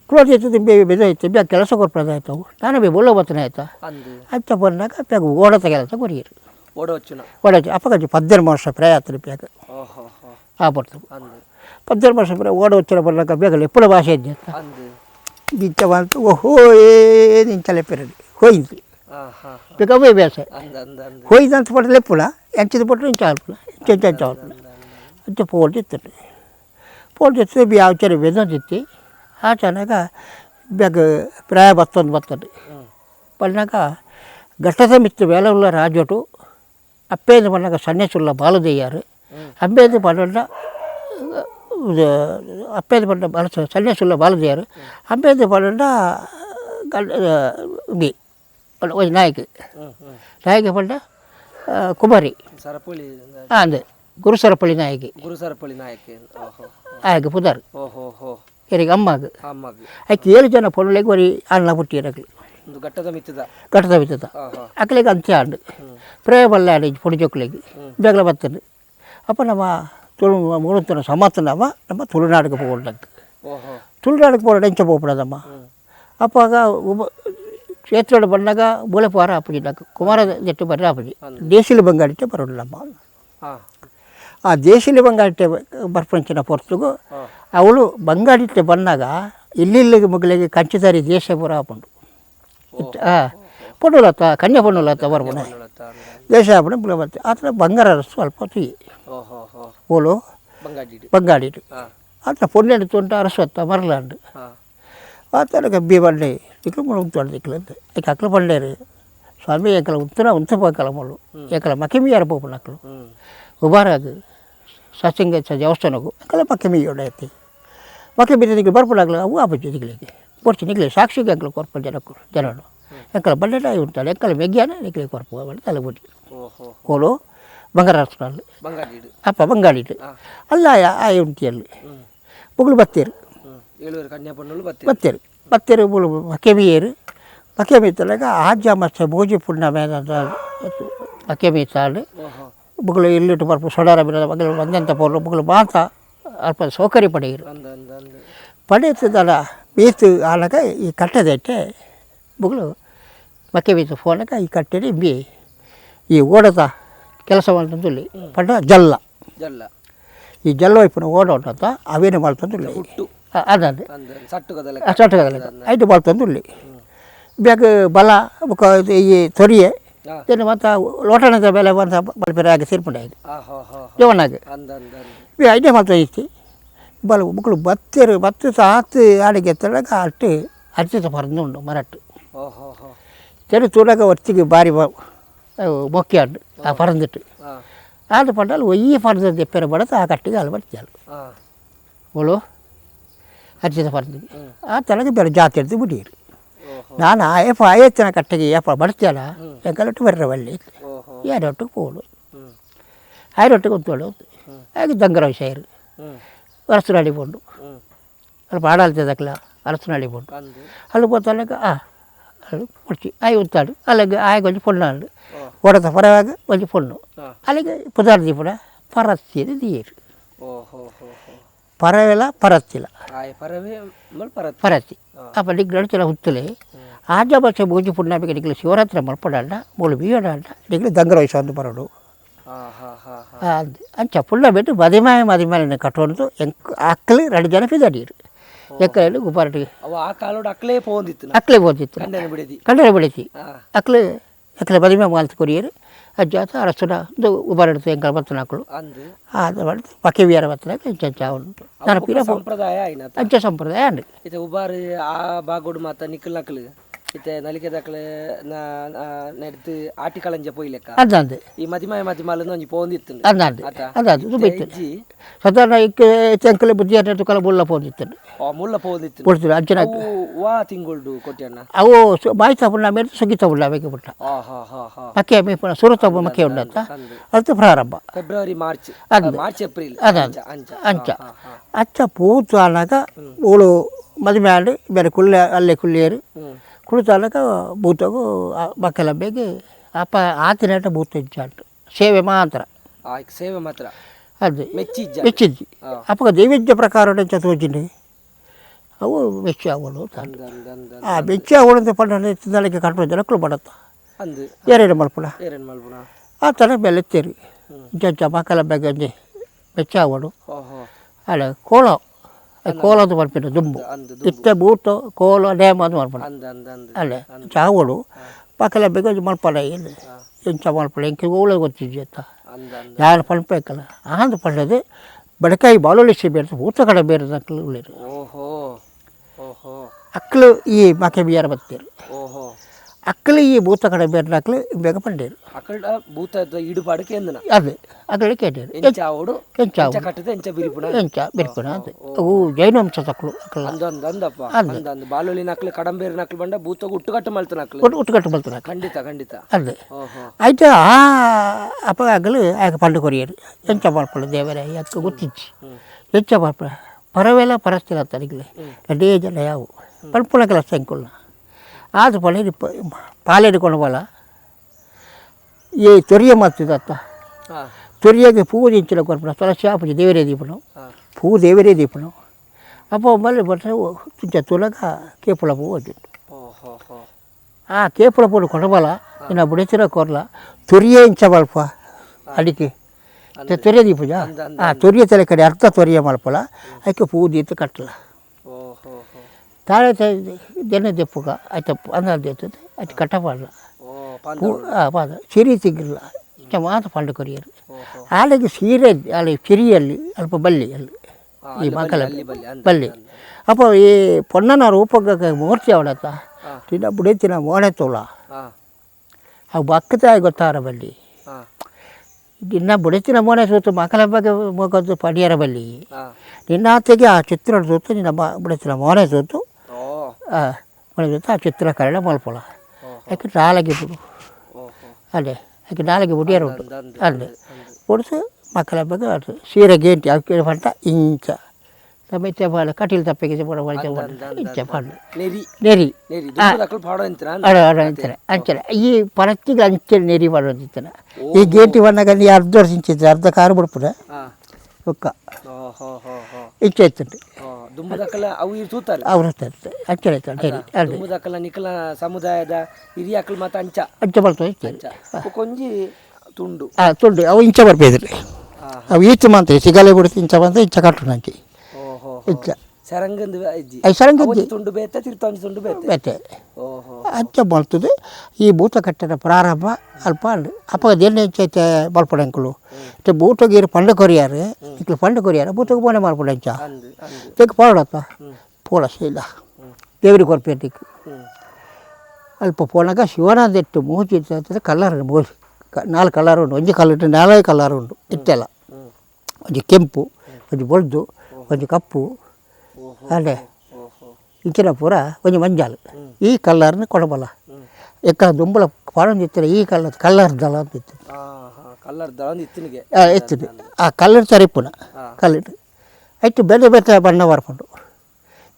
ಕುಳ್ಳೋದು ಇತ್ತು ಬೆದಾಯ್ತು ಬ್ಯಾಗ ಕೆಲಸ ಕೊಡ್ಪದ ಆಯ್ತವು ನಾನು ಬೇ ಬೋಲೋ ಬತ್ತನೆ ಆಯ್ತಾ ಅಂತ ಬಂದಾಗ ಬ್ಯಾಗ ಓಡತ ಕೆಲಸ ಕೊರಿಯರು ಓಡೋಚು ಅಪ್ಪ ಕಂಚು 18 ವರ್ಷ ಪ್ರಯಾತ್ರಿ ಬ್ಯಾಗ ಆ ಬರ್ತವು 18 ವರ್ಷ ಪ್ರಯ ಓಡೋಚ್ಚಿನ ಬರ್ಲಾಕ ಬೇಗಲ್ಲ ಎಪ್ಪಳ ಭಾಷೆ ಇದ್ದೆ ಇಂಚ ಬಂತು ಓಹೋ ಏನಿಂಚ ಲೆಪ್ಪಿರಲಿ ಹೋಯ್ತು ಬೇಕವೇ ಬೇಸ ಹೋಯ್ತು ಅಂತ ಪಟ್ಟು ಲೆಪ್ಪುಳ ಎಂಚಿದ ಪಟ್ಟು ಇಂಚ ಆಲ್ಪುಳ ಇಂಚ ಆಲ್ಪುಳ ಅಂಚ ಪೋಲ್ದಿತ್ತು ಬಿ ಆಚಾರ ಬೆದೊಂದಿತ್ತು ಆ ಚೆನ್ನಾಗ ಬ್ಯಾಗ ಪ್ರಾಯ ಬತ್ತೊಂದು ಪಡ್ನಾಗ ಘಟ್ಟದ ಮಿತ್ತು ವೇಲ ಉಳ್ಳ ರಾಜೋಟು ಅಪ್ಪೇದು ಪಡ್ನಾಗ ಸನ್ಯಾಸುಳ್ಳ ಬಾಲದಯ್ಯಾರು ಅಪ್ಪೇದು ಪಡ ಅಪ್ಪೇದು ಪಡ್ಡ ಬಾಲ ಸನ್ಯಾಸುಳ್ಳ ಬಾಲದಯ್ಯಾರು ಅಪ್ಪೇದು ಪಡ ಬಿ ನಾಯಕ ಪಡ್ಡ ಕುಮಾರಿ ಅಂದೆ ಗುರು ಸರಪಳಿ ನಾಯಕಿ ಆಯ್ಕೆ ಪುದಾರ್ ಎರಿಗೆ ಅಮ್ಮಾಗ ಆಯ್ಕೆ 7 ಜನ ಪೊಳ್ಳೆಗೆ ಬರೀ ಅಣ್ಣ ಪುಟ್ಟಿರಕ್ಲಿ ಘಟ್ಟದ ಮಿತ್ತದ ಅಕ್ಲಿಗೆ ಅಂತ್ಯ ಆಂಡು ಪ್ರೇ ಬಲ್ಲೆ ಆಡಿ ಪುಡಿ ಜೊಕ್ಲಿಗೆ ಬೇಗಲ ಬರ್ತದೆ ಅಪ್ಪ ನಮ್ಮ மூலத்தின சமத்துனாம நம்ம துளுநாடுக்கு போகணும். ஓஹோ துளுநாடுக்கு போகிற இடம் போகக்கூடாதம்மா. அப்போ చేతిలో పడినాక మూలపార అప్పటి నాకు కుమార జట్టు పర్ర అప్పటి దేశీల బంగాడితే బరడలమ్మ. ಆ ದೇಶೀಲಿ ಬಂಗಾಡಿಟ್ಟೆ ಬರ್ಪಂಚಿನ ಪೊರ್ತುಗು ಅವಳು ಬಂಗಾಡಿಟ್ಟೆ ಬಂದಾಗ ಇಲ್ಲಿಲ್ಲಿಗೆ ಮಗಳಿಗೆ ಕಂಚಿದಾರಿ ದೇಶ ಪುರ ಹಾಕೊಂಡು ಪೊಣ್ಣುಲತ್ತ ಕನ್ಯಾ ಪೊಣ್ಣುಲತ್ತ ಬರ್ಬಣ ದೇಶ ಹಾಕೊಂಡು ಮುಳ ಬರ್ತೀವಿ ಆ ಥರ ಬಂಗಾರ ಸ್ವಲ್ಪ ತುಯಿ ಓಲು ಬಂಗಾಡಿಟ್ಟು ಆ ಥರ ಪೊಣ್ಣು ಎಡ್ತುಂಟ ಅರಸ್ವತ್ತ ಮರಲಾಂಡು ಆ ಥರ ಗಬ್ಬಿ ಬಂಡೆ ದಿಕ್ಕು ಮುಳ ಉಂಟು ದಿಕ್ಕಲಂತೆ ಈಗ ಅಕ್ಕಲ ಬಂಡೇರು ಸ್ವಾಮಿ ಎಂಕಲ ಉಂತಪಕ್ಕಲ ಮುಳ್ಳು ಎಂಕಲ ಮಕಿಮಿ ಅರಪೋಪು ನಕ್ಕಲು ಉಬಾರಾಗ ಸತ್ಸಂಗ ದೇವಸ್ಥಾನಕ್ಕೂ ಅಂಕಲ ಮಕ್ಕಮಿ ಹೊಡೆಯತ್ತಿ ಮಕ್ಕಳು ಬಿದ್ದಿಗೆ ಬರ್ಪಡಾಗಲ್ಲ ಅವು ಆಪಚ್ಚು ದಿಗ್ಲಿಗೆ ಕೊಡ್ಸಿ ನಿಗ್ಲಿ ಸಾಕ್ಷಿಗೆ ಅಂಕಲು ಕೊರ್ಪ ಜನನು ಎಂಕಲ ಬಂಡೆ ఉంటాడు ಎಂಕಲ ಮೆಗ್ಯಾನ ನಿಗ್ಲಿ ಕೊರ್ಪ ಮಾಡಿ ತಲೆ ಬಿಟ್ಟು ಕೋಲು ಬಂಗಾರ ಹಾಸ್ಕೊಂಡು ಅಪ್ಪ ಬಂಗಾಡಿಟ್ಟು ಅಲ್ಲ ಆ ಉಂಟಿಯಲ್ಲಿ ಮುಗುಳು ಬತ್ತೇರು ಬತ್ತೇರು ಮುಳು ಮಕ್ಕಮಿಯರು ಮಕ್ಕಮಿ ತಲೆಗ ಆಜ ಮತ್ತೆ ಭೋಜಿ ಪುಣ್ಯ ಮೇಲೆ ಮಕ್ಕಮಿ ತಾಳು ಬುಗಳು ಇಲ್ಲಿಟ್ಟು ಬರ್ಪು ಸೊಡಾರ ಬಿಡೋದು ಮಗಳು ಒಂದಂತ ಪೋರು ಬುಗಳು ಮಾತ್ರ ಅಲ್ಪ ಸೌಕರ್ಯ ಪಡೆಯಿರು ಪಡೆಯುತ್ತದಲ್ಲ ಬೀತು ಆಲಾಗ ಈ ಕಟ್ಟದೈತೆ ಬುಗಳು ಮಕ್ಕೆ ಬೀತು ಫೋನಾಗ ಈ ಕಟ್ಟೆಡಿ ಬಿ ಈ ಓಡದ ಕೆಲಸ ಮಾಡ್ತಂದುಲ್ಲಿ ಪಡ ಜಲ್ಲ ಈ ಜಲ್ಲ ವೈಪುನ ಓಡ ಉಂಟಂತ ಅವೇನು ಮಾಡ್ತಂದುಲ್ಲಿ ಅದೇ ಸಟ್ಟುಗದಲ್ಲ ಐದು ಮಾಡ್ತಂದುಲ್ಲಿ ಬ್ಯಾಗ ಬಲ ಬುಕ್ಕ ಈ ತೊರಿಯೆ then mata lotana da bela vansa balperaga sirpundai jovanaga we idea malta isti bal bukulu battu saatu adige telaga attu archita parnundu marattu teri tulaga ottige bari mokkiyadu a parandittu aadu pandal oyi parda deppere badata a kattiga albartiyalu bolo archita parndu a telaga bela jaati eddu budiru ನಾನು ಆಯತ್ತಿನ ಕಟ್ಟೆಗೆ ಯಪ್ಪ ಬರ್ತೀಯಲ್ಲ ಎಂಕಲೊಟ್ಟು ಬರ್ರವಲ್ಲಿ ಯಾರೊಟ್ಟಿಗೆ ಹೋಳು ಆಯರೊಟ್ಟಿಗೆ ಕೂತ್ಕೊಳ್ಳು ಹಾಗೆ ದಂಗರ ವಿಷಯ ಅರಸು ಅಡಿಕೊಂಡು ಅಲ್ಲಿ ಪಾಡಾಲ್ತದಕ್ಕಲ್ಲ ಅರಸು ಅಡಿಕೊಂಡು ಅಲ್ಲಿ పోతాక అది పొడిచి అవి ఉంటాడు అలాగే ఆయన కొంచెం పొన్నాడు ఉడత పరవాగా కొంచెం పొన్ను అలాగే పుదార్థి కూడా పరస్తిది తీయరు ಪರವೆಲ್ಲ ಪರತ್ತಿಲ್ಲ ಪರತ್ತಿ ಆ ಡಿಗ್ ನಡ್ತಿಲ್ಲ ಹುತ್ತಲೆ ಆಜ ಭಾಷೆ ಭೋಜಿ ಪುಣ್ಯಾಪಿಗೆ ಡಿಗ್ಲಿ ಶಿವರಾತ್ರಿ ಮಲ್ಪಡಾಂಡ ಮೂಳು ಬೀಯಡಾಂಡ ಡಿಗ್ಲಿ ದಂಗರ ವಯಸ್ಸು ಅಂದು ಬರೋಡು ಅಂಚ ಪುಣ್ಣ ಬಿಟ್ಟು ಮದಿಮಾಯ ಕಟ್ಟೋದು ಅಕ್ಕಲಿ 2 ಜನ ಪಿದಡೀರು ಎಕ್ಕಲು ಗುಬ್ಬಾರಟಿ ಅಕ್ಕಲೇ ಪೋದಿತ್ತು ಕಂಡನೆ ಬಿಡಿತಿ ಅಕ್ಕಲೆ ಮದಿಮಾಯ ಮಾಲ್ತು ಕೊರಿಯರು ಅಜ್ಜಾತ ಅರಸುನ ಉಬಾರಡ್ತು ಎಂಕಲ್ ಬರ್ತನ ಹಾಕಳು ಅದು ಮಾಡಿತು ಪಕ್ಕೆ ವಿಯಾರ ಬರ್ತನಾಗ ಚಾವನು ನಾನು ಪೀರ ಅಜ್ಜ ಸಂಪ್ರದಾಯ ಅಂಡ್ ಇದು ಉಬಾರು ಆ ಬಾಗೋಡು ಮಾತ ನಿಕ್ಕಲ್ ನಕ್ಕಲು ಇತ್ತೆ ನಲಿಕೆ ದಕ್ಕಲೆ ನಡೆದು ಆಟಿ ಕಳಂಜ ಪೋಯ್ಲೆಕ್ಕ ಅದಂದೆ ಈ ಮದಿಮಾಲ ಒಂಜಿ ಪೋಂದಿತ್ತು ಅದು ಬಿತ್ತು ಸಾಧಾರಣ ಇಕ್ಕೆ ಎಂಕಲೆ ಬುದ್ಧಿ ಅಟ್ಟು ಕಲ ಮುಲ್ಲ ಪೋಂದಿತ್ತು ಮುಲ್ಲ ಪೋಂದಿತ್ತು ಕೊಡ್ತೀವಿ ಅಜ್ಜನ ವಾ ತಿಂಗಳು ಕೊಟ್ಟಿಯಣ್ಣ ಅವು ಬಾಯ್ತಾ ಪುಣ್ಣ ಮೇಲೆ ಸುಗಿತ ಪುಣ್ಣ ಬೇಕೆ ಪುಟ್ಟ ಮಕ್ಕೆ ಮೇಪುಣ ಸುರತ ಮಕ್ಕೆ ಉಂಡಂತ ಅದು ಪ್ರಾರಂಭ ಫೆಬ್ರವರಿ ಮಾರ್ಚ್ ಏಪ್ರಿಲ್ ಅಂಚ ಅಚ್ಚ ಪೂತು ಅನ್ನಾಗ ಅವಳು ಮದುವೆ ಆಡಿ ಬೇರೆ ಅಲ್ಲೇ ಕುಳ್ಳಿಯರು ಕುಳಿತಾಗ ಬೂತಗು ಮಕ್ಕಳ ಬೇಗ ಅಪ್ಪ ಆತಿನಾಟ ಬೂತ ಇಜ್ಜಾಂಟು ಸೇವೆ ಮಾತ್ರ ಅದು ಮೆಚ್ಚಿಜ್ಜಿ ಅಪ್ಪ ದೈವಿಜ್ಯ ಪ್ರಕಾರ ಚತುರ್ಜಿನಿ ಅವು ಮೆಚ್ಚ ಅವಳು ಆ ಮೆಚ್ಚ ಅವಳಂತ ಪಂಡಕ್ಕೆ ಕಟ್ಟ ಜನಕ್ಕಳು ಬಡತ್ತ ಏರೇನು ಮಲ್ಪುಣ ಆ ಥರ ಬೆಳೆತ್ತೇರಿ ಜಜ್ಜ ಮಕ್ಕಳ ಬೇಗಂಜೆ ಮೆಚ್ಚ ಅವಳು ಅಲ್ಲ ಕೋಲದು ಮಲ್ಪಿನ ದುಂಬು ಇತ್ತೆ ಬೂಟು ಕೋಲು ಡ್ಯಾಮ್ ಅದು ಮಲ್ಪಣ ಅಲ್ಲೇ ಚಾವಳು ಮಕ್ಕಳ ಬೇಗ ಮಲ್ಪಡ ಏನು ಎಂಚ ಮಲ್ಪಡ ಎಂಕೆ ಓಳ ಗೊತ್ತಿದ್ದೆ ಅಂತ ಯಾರು ಪಲ್ಪೇಕಲ್ಲ ಆಂದು ಪಂಡದು ಬಡಕಾಯಿ ಬಾಲೋಳಿಸಿ ಬೇರೆ ಊಟ ಕಡೆ ಬೇರೆ ಅಕ್ಕಲು ಉಳ್ಳೇರು ಅಕ್ಕಲು ಈ ಮಕ್ಕೆ ಬಿಯಾರ ಬತ್ತೇರು ಅಕ್ಕಲು ಈ ಭೂತ ಕಡೆ ಬೇರೆ ಅಕ್ಕಲು ಬೇಗ ಪಂಡೇರು ಅದು ಅಕ್ಕಳು ಕೇಟೇರು ಎಂಚ ಬಿರ್ಪುಣ ಅದು ಅವು ಜೈನವಂಶ ತಕ್ಕಳು ಉಟ್ಟುಕಟ್ಟು ಮಲ್ತನ ಅದೇ ಆಯ್ತು ಆ ಅಪ್ಪ ಆಗಲು ಆಗ ಪಂಡು ಕೊರಿಯರು ಎಂಚ ಮಾಡ್ಕೊಳ್ಳ ದೇವರ ಅಕ್ಕ ಗೊತ್ತಿಚ್ಚಿ ಎಂಚ ಮಾಡ್ಕೊಳ್ಳ ಪರವೆಲ್ಲ ಪರಸ್ತಿಲ್ಲ ತರಿಗಲೆ ಎಡೇ ಜನ ಯಾವು ಪಲ್ಪುಳ ಕೆಲಸ ಹೆಂಕೊಲ್ಲ ಆದ ಪಳೆ ಪಾಲೆಡ್ಕೊಂಡು ಬಲ ಈ ತೊರಿಯ ಮಾಡ್ತಿದ್ದತ್ತ తొరియాకి పువ్వు దించిన కొరపన తులసి ఆపచి దేవరే దీపనం పువ్వు దేవరే దీపనం అప్పుడు మళ్ళీ కొంచెం తులగా కేపుల పువ్వు వచ్చింది ఆ కేపుల పువ్వు కొడబల నేను బుడిచిన కొరల తొరియించబల్ప ಅಡಿಕೆ ತೊರೆಯ ದೀಪಜ ತೊರಿಯ ತಲೆ ಕಡೆ ಅರ್ಧ ತೊರಿಯ ಮಲ್ಪಲ ಅದಕ್ಕೆ ಪೂ ದೀತು ಕಟ್ಟಲ ತಾಳೆ ದೆನ್ನೆ ದೆಪ್ಪುಗ ಆಯ್ತು ಅಂದಾಜು ದೇತದೆ ಅದು ಕಟ್ಟಬಾರಲ್ಲ ಪೂ ಪಾದ ಸಿರಿ ಸಿಗಿರಲ್ಲ ಇಂಚ ಮಾತ್ರ ಪಂಡು ಕೊರಿಯರು ಆಳಿಗೆ ಸೀರೆ ಅಲ್ಲಿ ಸಿರಿಯಲ್ಲಿ ಅಲ್ಪ ಬಲ್ಲಿ ಅಲ್ಲಿ ಈ ಮಕ್ಕಳ ಬಲ್ಲಿ ಅಪ್ಪ ಈ ಪೊಣ್ಣನ ರೂಪಕ್ಕೆ ಮೂರ್ತಿ ಅವಳತ್ತ ತಿನ್ನ ಬುಡೇತಿನ ಮೋಣೆ ತೋಳ ಅವು ಬಕ್ಕತಾಗಿ ಗೊತ್ತಾರ ಬಲ್ಲಿ ನಿನ್ನ ಬುಡತಿನ ಮೋನೆ ಸೋತು ಮಕ್ಕಳ ಬಗ್ಗೆ ಹೋಗೋದು ಪಡಿಯರ ಬಲ್ಲಿ ನಿನ್ನ ಆತೆಗೆ ಆ ಚಿತ್ರ ಸೋತು ನಿನ್ನ ಬುಡತಿನ ಮೋನೆ ಸೋತು ಮನೆ ಸೋತು ಆ ಚಿತ್ರ ಕರಡ ಮಲ್ಪೊಳ ಯಾಕೆ ನಾಳೆಗೆ ಬಿಡು ಅಲ್ಲೇ ಯಾಕೆ ನಾಳೆಗೆ ಬುಡಿಯರು ಉಂಟು ಅಲ್ಲೇ ಹೊಡಿಸು ಮಕ್ಕಳ ಬಗ್ಗೆ ಅದು ಸೀರೆ ಗೇಂಟಿ ಅವಕ್ಕೆ ಪಂಟ ಇಂಚ ತಮಿಚ ಪಾಡ ಕಟೀಲ್ ತಪ್ಪಿಗೆ ಇಂಚ ಪಾಡು ನೆರಿ ಅಂತಾರೆ ಅಂಚನೆ ಈ ಪರತ್ತಿಗೆ ಅಂಚೆ ನೆರಿ ಮಾಡೋದಿತ್ತಾನೆ ಈ ಗೇಟಿ ಬಂದಾಗ ನೀ ಅರ್ಧ ವರ್ಷ ಇಂಚಿತ್ತು ಅರ್ಧ ಕಾರು ಬಿಡ್ಪುಡ ಒಕ್ಕ ಇಂಚೆ ಇತ್ತುಂಟು ಅವ್ರು ಅಂಚೆ ನೆರಿ ಸಮುದಾಯದ ಹಿರಿಯ ಅಂಚೆ ಬರ್ತದೆ ತುಂಡು ತುಂಡು ಅವು ಇಂಚೆ ಬರ್ಬೇದ್ರಿ ಅವು ಈಚೆ ಮಾತ್ರ ಸಿಗಲೆ ಬಿಡುತ್ತೆ ಇಂಚ ಬಂದ್ರೆ ಇಂಚ ಕಟ್ಟು ನಂಗೆ ಇಂಚ ಸರಂಗಂದಿ ತುಂಡು ಬೇತೆ ತಿರ್ತಾಂಜಿ ತುಂಡು ಬೇತೆ ಅಂಚೆ ಬರ್ತದೆ ಈ ಭೂತ ಕಟ್ಟಡ ಪ್ರಾರಂಭ ಅಲ್ಪ ಅಪ್ಪ ದೇನೆ ಹೆಚ್ಚೈತೆ ಮಲ್ಪಡಂಕಲು ಬೂಟಗೀರು ಪಂಡ ಕೊರಿಯಾರು ಇಕ್ಲು ಪಂಡ ಕೊರಿಯಾರು ಬೂಟಗೆ ಬೋನೆ ಮಲ್ಪಡಂಚ ತೆಗೆ ಪಾಡತ್ತ ಪೋಳಸ ಇಲ್ಲ ದೇವ್ರಿಗೆ ಕೊರ್ಪೇಟಿಗೆ ಅಲ್ಪ ಪೋನಾಗ ಶಿವನದೆಟ್ಟು ಮೂಜಿ ಕಲರ್ ಮೂಜಿ 4 ಕಲರ್ ಉಂಟು ಒಂಜಿ ಕಲರ್ 4 ಕಲರ್ ಉಂಟು ಇಟ್ಟೆಲ್ಲ ಒಂಜಿ ಕೆಂಪು ಒಂಜಿ ಬೊಳ್ದು ಒಂಜಿ ಕಪ್ಪು ಅಲ್ಲೇ ಇಂಚಿನ ಪೂರ ಒಂಜಿ ಮಂಜಾಲು ಈ ಕಲ್ಲರ್ನ ಕೊಡಬಲ್ಲ ಎಕ್ಕ ದುಂಬಳ ಪಾಡೊಂದಿತ್ತಾರೆ ಈ ಕಲ್ಲರ್ ದಳ ಅಂತ ಎತ್ತಿದೆ ಆ ಕಲ್ಲರ್ ತರಿಪುನ ಕಲ್ಲರ್ ಆಯ್ತು ಬೇರೆ ಬೇರೆ ಬಣ್ಣ ಬರ್ಕೊಂಡು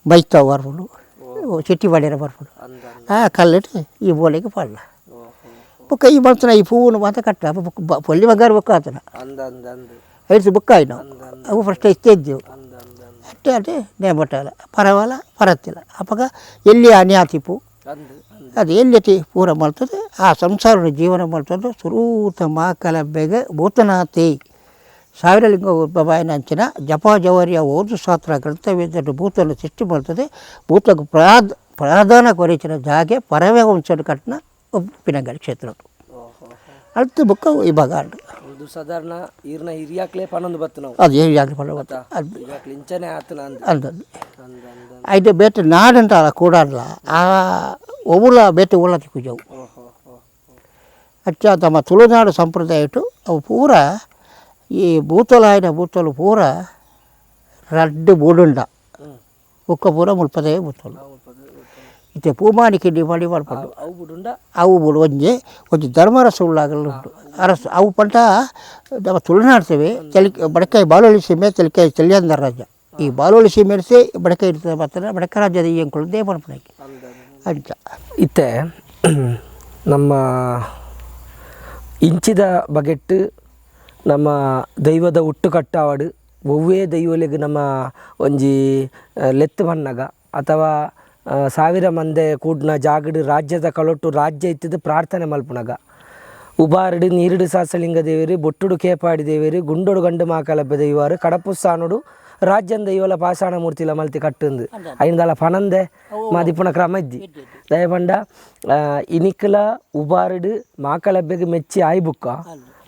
ಬೈತಾವ್ ಬರ್ಕೊಂಡು ಚಿಟ್ಟಿ ಬಡಿಯರ ಬರ್ಕೊಂಡು ಆ ಕಲ್ಲಿಟ್ಟು ಈ ಬೋಳಿಗೆ ಪಾಡಲ ಬುಕ್ಕ ಈ ಮಾಡ್ತಾನೆ ಈ ಹೂವನ್ನು ಮಾತ್ರ ಕಟ್ಟ ಪೊಲ್ಲಿ ಬಂಗಾರ ಬುಕ್ಕ ಆತನ ಐದು ಬುಕ್ಕ ಆಯ್ತು ನಾವು ಅವು ಫಸ್ಟ್ ಇಷ್ಟೇ ಇದ್ದೆವು ಅಷ್ಟೇ ಅಷ್ಟೇ ನೇಮಟ್ಟಲ್ಲ ಪರವಲ್ಲ ಪರತ್ತಿಲ್ಲ ಅಪ್ಪಾಗ ಎಲ್ಲಿ ಅನ್ಯಾತಿಪು ಅದು ಎಲ್ಲಿ ಪೂರ ಮಾಡ್ತದೆ ಆ ಸಂಸಾರ ಜೀವನ ಮಾಡ್ತದೆ ಸುರೂತ ಮಾಕಲ ಬೇಗ ಭೂತನಾಥಿ 1000 ಲಿಂಗ ಬಾಯಿನ ಅಂಚಿನ ಜಪ ಜವರಿಯ ಓದು ಶಾಸ್ತ್ರ ಗ್ರಂಥವೇದ ಭೂತನ ಸೃಷ್ಟಿ ಮಾಡ್ತದೆ ಭೂತಕ್ಕೆ ಪ್ರಧಾನ ಕೊರಿಚಿನ ಜಾಗೆ ಪರವೇ ವಂಶದ ಕಟ್ಟಿನ ಪಿನಂಗಡಿ ಕ್ಷೇತ್ರ ಅಳ್ತು ಬುಕ್ಕ ಈ ಭಾಗ ಒಂದು ಸಾಧಾರಣ ಈರ್ನ ಹಿರಿಯಾಕ್ಲೆ ಪನ್ನೊಂದು ಬತ್ತು ನಾವು ಅದು ಹಿರಿಯಾಕ್ಲೆ ಪನ್ನೊಂದು ಬತ್ತು ಅದು ಇಂಚನೆ ಆತನ ಅಂದದ್ದು ಐದು ಬೇಟೆ ನಾಡಂತ ಕೂಡಲ್ಲ ಆ ಒವುಲ ಬೇಟೆ ಉಳ್ಳತಿ ಕುಜವು ಅಚ್ಚ ತಮ್ಮ ತುಳುನಾಡು ಸಂಪ್ರದಾಯ ಇಟ್ಟು ಅವು ಪೂರ ಈ ಭೂತಲು ಪೂರ ರಡ್ಡು ಬೂಡುಂಡ ಉಕ್ಕ ಪೂರ ಮುಲ್ಪದೇ ಭೂತಲು ಇತ್ತೆ ಪೂಮಾನಿ ಕಿಡ್ಡಿ ಮಾಡಿ ಮಾಡ್ಕೊಂಡು ಅವು ಬುಡು ಒಂಜಿ ಧರ್ಮರಸ ಉಳ್ಳಾಗಲು ಉಂಟು ಅರಸು ಅವು ಪಂಟ ನಮ್ಮ ತುಳುನಾಡ್ತೇವೆ ಬಡಕಾಯಿ ಬಾಲೋಳಿ ಸೀಮೆ ತಲೆಕಾಯಿ ಚಲಿಯಂದರ ರಾಜ್ಯ ಈ ಬಾಲೋಳಿ ಸೀಮೆ ಇರಿಸಿ ಬಡಕಾಯಿ ಇರ್ತದೆ ಬರ್ತಾರೆ ಬಡಕ ರಾಜ್ಯದ ಈ ಅಂಕಳು ದೇವನಪುರಕ್ಕೆ ಅಂಚ ಇತ್ತೆ ನಮ್ಮ ಇಂಚಿದ ಬಗೆಟ್ ನಮ್ಮ ದೈವದ ಹುಟ್ಟು ಕಟ್ಟಾವಡು ಒವ್ವೇ ದೈವಲಿಗೆ ನಮ್ಮ ಒಂಜಿ ಲೆತ್ತು ಬಣ್ಣಗ ಅಥವಾ 1000 ಮಂದಿ ಕೂಡ್ನ ಜಾಗಡು ರಾಜ್ಯದ ಕಳೊಟ್ಟು ರಾಜ್ಯ ಇತ್ತಿದ್ದು ಪ್ರಾರ್ಥನೆ ಮಲ್ಪುನಗ ಉಬಾರಡು ನೀರುಡು ಸಾಸಲಿಂಗ ದೇವೇರು ಬೊಟ್ಟುಡು ಕೇಪಾಡಿ ದೇವೇರು ಗುಂಡೋಡು ಗಂಡು ಮಾಕಲಬ್ಬ ದೈವಾರು ಕಡಪುಸ್ಸಾನುಡು ರಾಜ್ಯದ ದೈವಲ ಪಾಷಾಣ ಮೂರ್ತಿಲ ಮಲ್ತಿ ಕಟ್ಟುಂದು ಐಂದಲ ಪಣಂದೆ ಮಾದಿಪ್ಪುನ ಕ್ರಮ ಇದ್ದಿ ದಯಪಂಡ ಇನಿಕ್ಲ ಉಬಾರಡು ಮಾಕಲಬ್ಬೆಗೆ ಮೆಚ್ಚಿ ಆಯ್ ಬುಕ್ಕ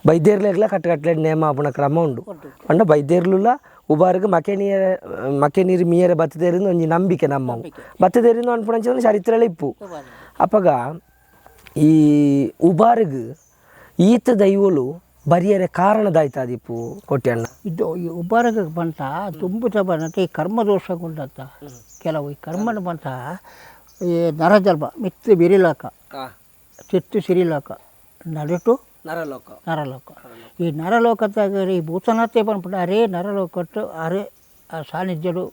ಬೈದೇರ್ಲೆಗ್ಲ ಕಟ್ಟುಕಟ್ಲೆ ನೇಮ ಆಪುನ ಕ್ರಮ ಉಂಡು ಪಂಡ ಬೈದೇರ್ಲುಲ್ಲ ಉಬಾರಿಗೆ ಮಕೆ ನೀರು ಮೀಯರೆ ಬತ್ತದೇರಿಂದ ಒಂಜಿ ನಂಬಿಕೆ ನಮ್ಮವು ಬತ್ತದೇರಿಂದ ಅನ್ಪುಣಂಚ ಚರಿತ್ರೆಲ್ಲ ಇಪ್ಪು ಅಪ್ಪಗ ಈ ಉಬಾರಿಗೆ ಈತ ದೈವಲು ಬರಿಯರೆ ಕಾರಣದಾಯ್ತಾದಿಪ್ಪು ಕೊಟ್ಯಣ್ಣ ಇದು ಈ ಉಬಾರಿಗೆ ಬಂತ ತುಂಬುತ್ತ ಬಂದಂತ ಈ ಕರ್ಮದೋಷಗೊಂಡಂತ ಕೆಲವು ಈ ಕರ್ಮನ ಬಂತ ಈ ನರಜನ್ಮ ಮಿತ್ತು ಬಿರಿಲಾಕ ಚಿತ್ತು ಸಿರಿಲಾಕ ನಡಟು ನರಲೋಕ ಈ ನರಲೋಕದಾಗ ಈ ಭೂತನಾಥೆ ಬಂದ್ಬಿಟ್ಟು ಅರೇ ನರಲೋಕಟ್ಟು ಅರೆ ಆ ಸಾನ್ನಿಧ್ಯಡು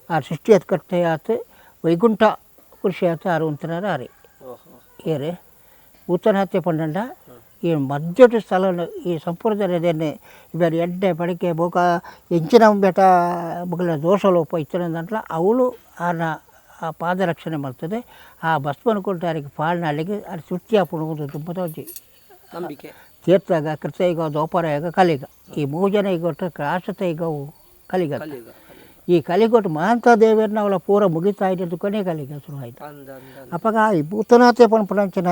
ಆ ಸೃಷ್ಟಿ ಕಟ್ಟೆ ಆತು ವೈಕುಂಠ ಕೃಷಿ ಆತು ಅರು ಅಂತಾರ ಅರೆ ಏರೆ ಭೂತನಾಥೆ ಪಂಡ ಈ ಮಧ್ಯದ ಸ್ಥಳ ಈ ಸಂಪೂರ್ಣದಲ್ಲಿ ಇವರು ಎಡ್ಡೆ ಬಡಿಕೆ ಬೋಕ ಎಂಚಿನ ಬೆಟ ಮಗಳ ದೋಷಲೋಪ ಇಚ್ಚಿನ ದಾಂಟ್ಲ ಅವಳು ಆ ಪಾದರಕ್ಷಣೆ ಮಾಡ್ತದೆ. ಆ ಭಸ್ಮನ ಕೊಟ್ಟು ಅವರಿಗೆ ಪಾಲನೆ ಅಲ್ಲಿಗೆ ಅದು ಸುತ್ತಿ ಹಾಕೊಂಡು ತುಂಬ ನಂಬಿಕೆ ತೀರ್ಥಾಗ ಕೃತಯುಗ ದ್ವಾಪರಯುಗ ಕಲಿಗ ಈ 3 ಜನ ಈಗ ಒಟ್ಟು ರಾಷ್ಟ್ರಯುಗವು ಕಲಿಗ. ಈ ಕಲಿಗೊಟ್ಟು ಮಹಾಂತ ದೇವರನ್ನ ಅವಳ ಪೂರ ಮುಗಿತಾ ಇದ್ದು ಕೊನೆ ಕಲಿಗ ಶುರು ಆಯಿತು. ಅಪ್ಪಾಗ ಈ ಭೂತನಾಥೆ ಪಂಚನ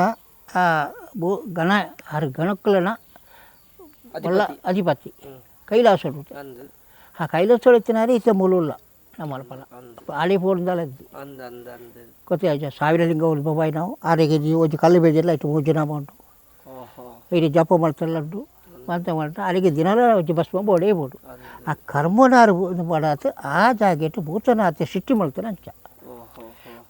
ಗಣ 6 ಗಣಕ್ಕಲನ ಒಳ್ಳ ಅಧಿಪತಿ ಕೈಲಾಸಡು. ಆ ಕೈಲಾಸಡು ಎತ್ತಿನಾರೆ ಈತ ಮೂಲಲ್ಲ ನಮ್ಮ ಅಲ್ಪಲ್ಲ ಆಳಿ ಪೂರ್ಣದಲ್ಲದ್ದು ಕೊತ್ತೆ ಸಾವಿರ ಲಿಂಗ ಉಲ್ಬಾಯಿ ನಾವು ಆರೆಗೆ ಒಂದು ಕಲ್ಲು ಬೇಜೆಲ್ಲ ಇಟ್ಟು 3 ಜನ ಉಂಟು. ಇಲ್ಲಿ ಜಪ ಮಾಡ್ತಾರಲ್ಲಡ್ಡು ಅಂತ ಮಾಡ್ತಾ ಅಲ್ಲಿಗೆ ದಿನಾಲ ಭಸ್ಮ ಹೊಡೆಯಬಹುದು. ಆ ಕರ್ಮನಾರು ಮಾಡಾತ ಆ ಜಾಗೆಟ್ಟು ಭೂತನಾಥ ಸೃಷ್ಟಿ ಮಾಡ್ತಾನೆ ಅಂಚ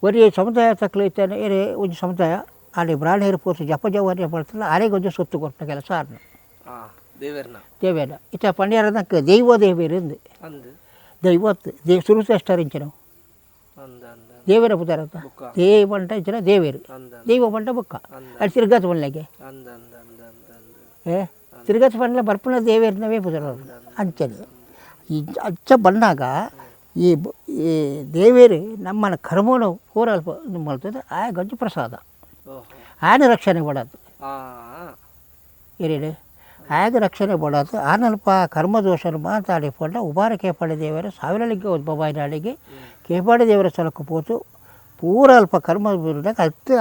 ಬರೀ ಸಮುದಾಯ ತಕ್ಕಲೈತಾನೆ ಏನೇ ಒಂದು ಸಮುದಾಯ ಅಲ್ಲಿ ಬ್ರಾಹ್ಮಣರು ಪೋಸ್ಟ್ ಜಪ ಜವಾರಿ ಮಾಡ್ತಾರಲ್ಲ ಆರೆಗೆ ಒಂದು ಸೊತ್ತು ಕೊಟ್ಟ ಕೆಲಸ ಆರ್ನ ದೇವೇನ ಇತ್ತ ಪಂಡ್ಯಾರದಕ್ಕೆ ದೈವ ದೇವೇರಿಂದ ದೈವತ್ತು ಸುರುಶ್ರೇಷ್ಠರಿಂಚ ನಾವು ದೇವರ ಪುತಾರಂತ ದೇವ ಬಂಟ ಇಚ್చిన ದೇವೇರು ದೈವ ಬಂಟ ಬುಕ್ಕ ಅಲ್ಲಿ ತಿರ್ಗಾತ ಬಣ್ಣಗೆ ತಿರ್ಗಾತ ಬಣ್ಣ ಬರ್ಪಣ ದೇವೇರಿನವೇ ಪುತಾರವರು ಅಂಚನೆ ಈ ಅಚ್ಚ ಬಂದಾಗ ಈ ದೇವೇರು ನಮ್ಮನ್ನು ಕರ್ಮವನ್ನು ಹೋರಲ್ಪ ಮಾಡ್ತದೆ. ಆ ಗಂಜು ಪ್ರಸಾದ ಆನೆ ರಕ್ಷಣೆ ಮಾಡೋದು ಏನೇನು ಆಗ ರಕ್ಷಣೆ ಮಾಡೋದು ಆನಲ್ಪ ಕರ್ಮದೋಷನ ಮಾತಾಡಿಕೊಂಡ ಉಬಾರ ಕೇಪಾಡಿ ದೇವರ ಸಾವಿರಲಿಂಗ ಉದ್ಭವಾಯಿ ನಾಡಿಗೆ ಕೇಪಾಡಿ ದೇವರ ಸ್ಥಳಕ್ಕೆ ಪೋತು ಪೂರ ಅಲ್ಪ ಕರ್ಮ ಬಿರುದಾಗ ಅಲ್ತು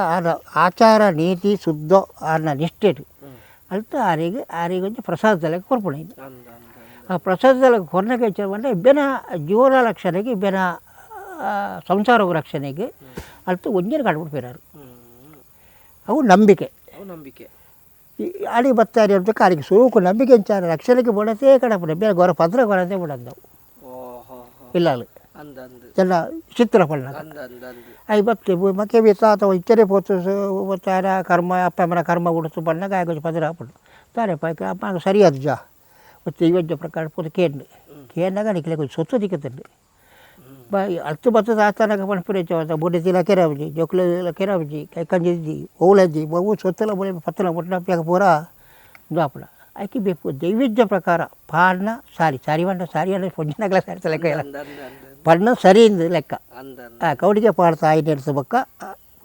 ಆಚಾರ ನೀತಿ ಶುದ್ಧ ಆನ ನಿಷ್ಠೆಡು ಅಲ್ತು ಆರಿಗೆ ಪ್ರಸಾದದಲ್ಲಿಗೆ ಕೊರ್ಪಣೆ. ಆ ಪ್ರಸಾದದಲ್ಲಿಗೆ ಕೊರ್ನಗೆ ಬಂದರೆ ಇಬ್ಬನ ಜೀವನ ರಕ್ಷಣೆಗೆ ಇಬ್ಬನ ಸಂಸಾರ ರಕ್ಷಣೆಗೆ ಅಲ್ತು ಒಂಜೇನು ಕಾಡ್ಬಿಡ್ಬೇರಾರು ಅವು ನಂಬಿಕೆ ಆಡಿ ಬರ್ತಾರೆ ಅಂತ ಕಾರಿಗೆ ಸ್ವರೂಪ ನಂಬಿಕೆ ಅಂಚಾರ ರಕ್ಷಣೆಗೆ ಬಿಡತೇ ಕಡಪಡೆ ಬೇರೆ ಗೊರ ಪತ್ರ ಕೊಡದೆ ಬಿಡೋದು ನಾವು ಇಲ್ಲ ಅಲ್ಲಿ ಜನ ಚಿತ್ರ ಪಣ್ಣ ಅವು ಬತ್ತೆ ಮಕ್ಕೆ ಬೀತ ಅಥವಾ ಇಚ್ಚರೆ ಪೋತು ತಾರ ಕರ್ಮ ಅಪ್ಪಮ್ಮನ ಕರ್ಮ ಉಡಿಸು ಬಣ್ಣಗೆ ಆಗೋದು ಪದ್ರ ಹಾಕೊಂಡು ತಾರೆ ಪಾಯ್ಕ ಅಪ್ಪ ಸರಿಯಾದ ಜಾ ಮತ್ತು ಇವಜ್ಜ ಪ್ರಕಾರ ಪೋತು ಕೇರ್ನಾಗ ನಿಕ್ಲೆ ಕೊಂಚ ಸೊತ್ತು ದಿಕ್ಕತ್ತಂಡು ಬಾ ಹತ್ತು ಬತ್ತದ ಆತನಾಗ ಪಣಪಿರೇಚ ಬುಡ್ಡೆ ತಿಲ ಕೆರಾವಜಿ ಜೋಕ್ಲ ಕೆರಾವಜಿ ಕೈಕಂಜಿ ಓಲಜ್ಜಿ ಮಗು ಸೊತ್ತಲ ಬಳಿ ಪತ್ತಲ ಮುಟ್ಟ ಪೂರ ದಾಪಡ ಆಕೆ ಬೇಕು ದೈವಿಧ್ಯ ಪ್ರಕಾರ ಪಾಡ್ನ ಸಾರಿ ಬಂಡ ಸಾರಿ ಅಂದರೆ ಪೊಂಜನಗಳ ಸಾರಿ ಲೆಕ್ಕ ಇಲ್ಲ ಪಣ್ಣ ಸರಿಯಿಂದ ಲೆಕ್ಕ ಕೌಡಿಗೆ ಪಾಡ್ತಾ ನಡೆಸಬೇಕ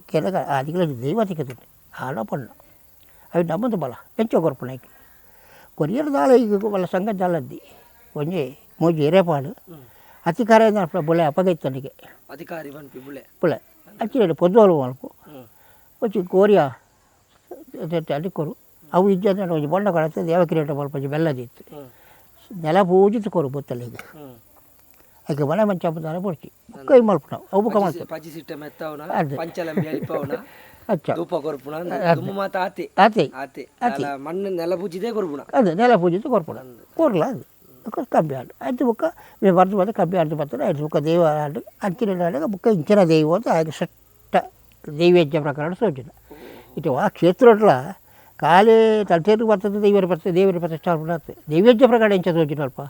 ಕೆಳಗ ಅದಿಗಳ ದೈವ ತಿಕ್ಕತಂಡು ಆಡ ಪಣ್ಣ ಅవి ನಮ್ಮದು ಬಲ ಎಂಚೋ ಕೊರ್ಪಣಕ್ಕೆ ಕೊರಿಯರ್ ದಾಳ ಈಗ వాళ్ళ ಸಂಘ ಜಾಲದ್ದಿ ಒಂಜೆ ಮೋಜಿ ಎರೆಪಾಡು ಅಧಿಕಾರ ಬುಳೆ ಅಪಗೈತನಿಗೆ ಅಧಿಕಾರಿ ಬುಳೆ ಅಚ್ಚಿ ಪೊದ್ದುವಲು ಮಲ್ಪು వచ్చి ಕೋರಿಯ ಅಡಿಕೊರು ಅವು ಇಜ್ಜ ಒಂಜಿ ಬೊಂಡ ಕೊಡತ್ತೆ ದೇವಕಿರೀಟ ಮಲ್ಪ ಬೆಲ್ಲದಿತ್ತು ನೆಲ ಪೂಜಿತು ಕೊರು ಬೊತ್ತಲಿಗೆ ಆಕೆ ಮನೆ ಮಂಚ ಹಬ್ಬದಾರ ಪೊಡ್ಚಿ ಕೈ ಮಲ್ಪ ನಾವು ಅವು ಬುಕ್ಕ ಮಲ್ಪ ಮಣ್ಣು ನೆಲ ಪೂಜಿದೆ ಕೊರ್ಪುಣ ಅದು ನೆಲ ಪೂಜಿತು ಕೊರ್ಪುಣ ಕೊರ್ಲ ಅದು ಕಬ್ಬಿ ಆಡು ಐದು ಬುಕ್ಕ ಬರ್ದು ಬಂದು ಕಬ್ಬಿ ಆಡ್ದು ಬರ್ತಾರೆ ಐದು ಬುಕ್ಕ ದೇವ ಆಡು ಅಂಚಿನ ಬುಕ್ಕ ಇಂಚಿನ ದೈವ ಅಂತ ಹಾಗೆ ಸಟ್ಟ ದೈವೇಜ್ಯ ಪ್ರಕರಣ ಸೋಜನ ಇಟ್ಟು ಆ ಕ್ಷೇತ್ರ ಕಾಲೇ ತಲೆತೇರು ಬರ್ತದೆ ದೇವರ ಪ್ರತಿಷ್ಠೆ ಆಗ್ಬಿಡತ್ತೆ ದೈವೇಜ್ಯ ಪ್ರಕರಣ ಇಂಚ ಸೋಜನ ಅಲ್ಪ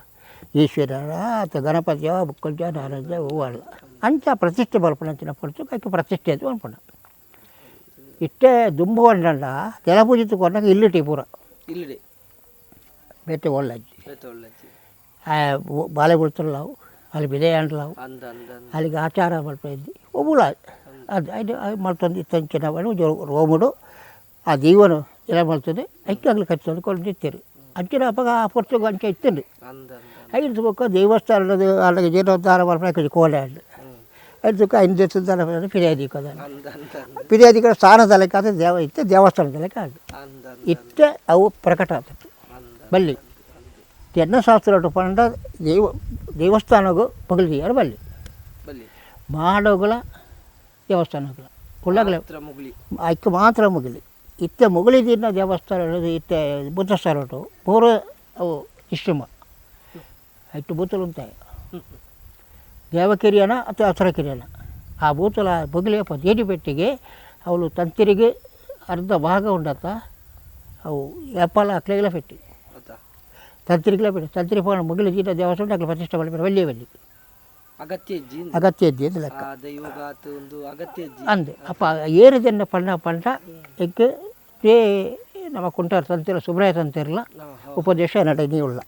ಈಶ್ವರ ಅಥವಾ ಗಣಪತಿಯ ಬುಕ್ಕಲ್ಜ ನಾರಾಜ ಹೂವಾಳ ಅಂಚ ಪ್ರತಿಷ್ಠೆ ಬರ್ಪಣ ಅಂಚಿನ ಪಡ್ತು ಕೈಗೆ ಪ್ರತಿಷ್ಠೆ ಅಂತ ಅನ್ಪಣ ಇಷ್ಟೇ ದುಂಬು ಒಂಡಂಡ ತೆಲ ಪೂಜಿತು ಕೊಂಡಾಗ ಇಲ್ಲಿಟಿ ಪೂರ ಇಲ್ಲಿ ಬೇಟೆ ಒಳ್ಳಜ್ಜಿ ಬಾಲೆ ಬಿಡ್ತಾರಲ್ಲ ಅವು ಅಲ್ಲಿ ಬಿದೆ ಅಂಡ್ಲಾವು ಅಲ್ಲಿಗೆ ಆಚಾರ ಮಾಡ್ತಾ ಇದ್ದಿ ಒಬ್ಬಳ ಅದು ಅದು ಮಾಡ್ತಂದು ಇತ್ತಂಚಿನ ರೋಮುಡು ಆ ದೈವನು ಎಲ್ಲ ಮಾಡ್ತದೆ ಐಕ್ಕಾಗಲಿ ಕಚ್ಚಿಕೊಂಡು ಕೊಂಡಿರ್ತೀರಿ ಅಂಚಿನ ಅಪ್ಪಾಗ ಆ ಪುಸ್ತಕ ಅಂಚೆ ಇತ್ತಂಡು ಐದು ಬುಕ್ಕ ದೇವಸ್ಥಾನದ ಅಲ್ಲಿಗೆ ಜೀರ್ಣೋದ್ಧಾರ ಮಾಡ್ಕೊಂಡು ಕೋಲೆ ಅಂಡು ಐದು ಬುಕ್ಕ ಐದು ದೇವಸ್ಥಾನ ಫಿರ್ಯಾದಿ ಕದ ಫಿರ್ಯಾದಿಗಳ ಸ್ಥಾನದ ಲೆಕ್ಕ ಅದು ದೇವಸ್ಥಾನದ ಲೆಕ್ಕ ಅದು ಇಷ್ಟೇ ಅವು ಪ್ರಕಟ ಆಗ್ತದೆ ಬಲ್ಲಿ ಎನ್ನಶಾಸ್ತ್ರ ಪಂಡ ದೇವಸ್ಥಾನಗೂ ಪಗಲಿಯಾರು ಬಲ್ಲಿ ಮಾಡೋಗಳ ದೇವಸ್ಥಾನಗಳು ಕುಳ್ಳಗಳ ಅಕ್ಕೆ ಮಾತ್ರ ಮುಗಿಲಿ ಇತ್ತೆ ಮುಗಿಲಿದಿನ ದೇವಸ್ಥಾನ ಇತ್ತೆ ಬುದ್ಧಸ್ಥಾನ ಉಂಟು ಪೂರ ಅವು ಇಷ್ಟಮ ಇಟ್ಟು ಬೂತಲು ಉಂಟಾಯ ದೇವಕಿರಿಯನ ಅಥವಾ ಹಸರಕಿರಿಯನ ಆ ಬೂತಲ ಬೊಗಲಿಯಪ್ಪ ದೇಡಿಪೆಟ್ಟಿಗೆ ಅವಳು ತಂತಿರಿಗೆ ಅರ್ಧ ಭಾಗ ಉಂಡತ್ತ ಅವು ಎಪ್ಪಲ ಅಕ್ಲೆಗಳ ಪೆಟ್ಟಿ ತಂತ್ರಿಗಳ ಬಿಡಿ ತಂತ್ರಿ ಪೋಣ ಮುಗಿಲು ಜೀತ ದೇವಸ್ಥಾನ ಅಕ್ಲ ಪ್ರತಿಷ್ಠೆ ಮಾಡಿ ಒಳ್ಳೆಯ ಬಲ್ಲಿ ಅಗತ್ಯ ಇದ್ದಿ ಅಂತ ಲೆಕ್ಕ ಅಂದೆ ಅಪ್ಪ ಏರಿದನ್ನ ಪಣ್ಣ ಎಕ್ಕೆ ನಮ್ಮ ಕುಂಟಾರ ತಂತಿರ ಸುಬ್ರಾಯ ತಂತಿರಲ್ಲ ಉಪದೇಶ ನಡೆ ನೀವುಳ್ಳ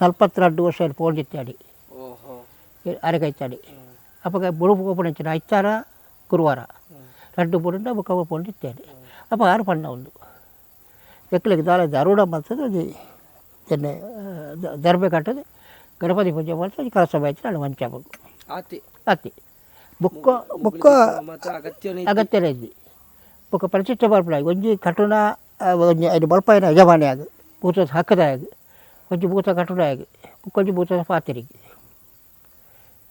42 ವರ್ಷ ಪೋಂಡಿತ್ತಾಡಿ ಅರೆಗೈತಾಡಿ ಅಪ್ಪ ಬುಡುಪು ಪೋಣಿಂచిన ಐತಾರ ಗುರುವಾರ 2 ಪೋಂಡ ಬುಕ್ಕ ಪೋಂಡಿತ್ತಾಡಿ ಅಪ್ಪ 6 ಪಂಡ ಒಂದು ಎಕ್ಕಲಿಗೆ ದಾಳ ದಾರುಡ ಮಾಡ್ತದೆ ಅದು ಎಣ್ಣೆ ದರ್ಬೆ ಕಟ್ಟದು ಗಣಪತಿ ಪೂಜೆ ಮಾಡ್ತದೆ ಕಳಸ ಬಾಯ್ತು ನಾನು ಮಂಚಾಬೇಕು ಅತಿ ಬುಕ್ಕ ಬುಕ್ಕ ಅಗತ್ಯನೇ ಇದ್ದಿ ಬುಕ್ಕ ಪರಿಚಿಷ್ಟ ಬರ್ಪಡ ಒಂಜಿ ಕಟುನ ಒಂಜಿ ಐದು ಬಲ್ಪಾಯಿನ ಯಜಮಾನಿ ಆಗ ಭೂತದ ಹಕ್ಕದಾಗ ಒಂಜಿ ಭೂತ ಕಟುನಾಗ ಬುಕ್ಕೊಂಜಿ ಭೂತದ ಪಾತಿರಿಗೆ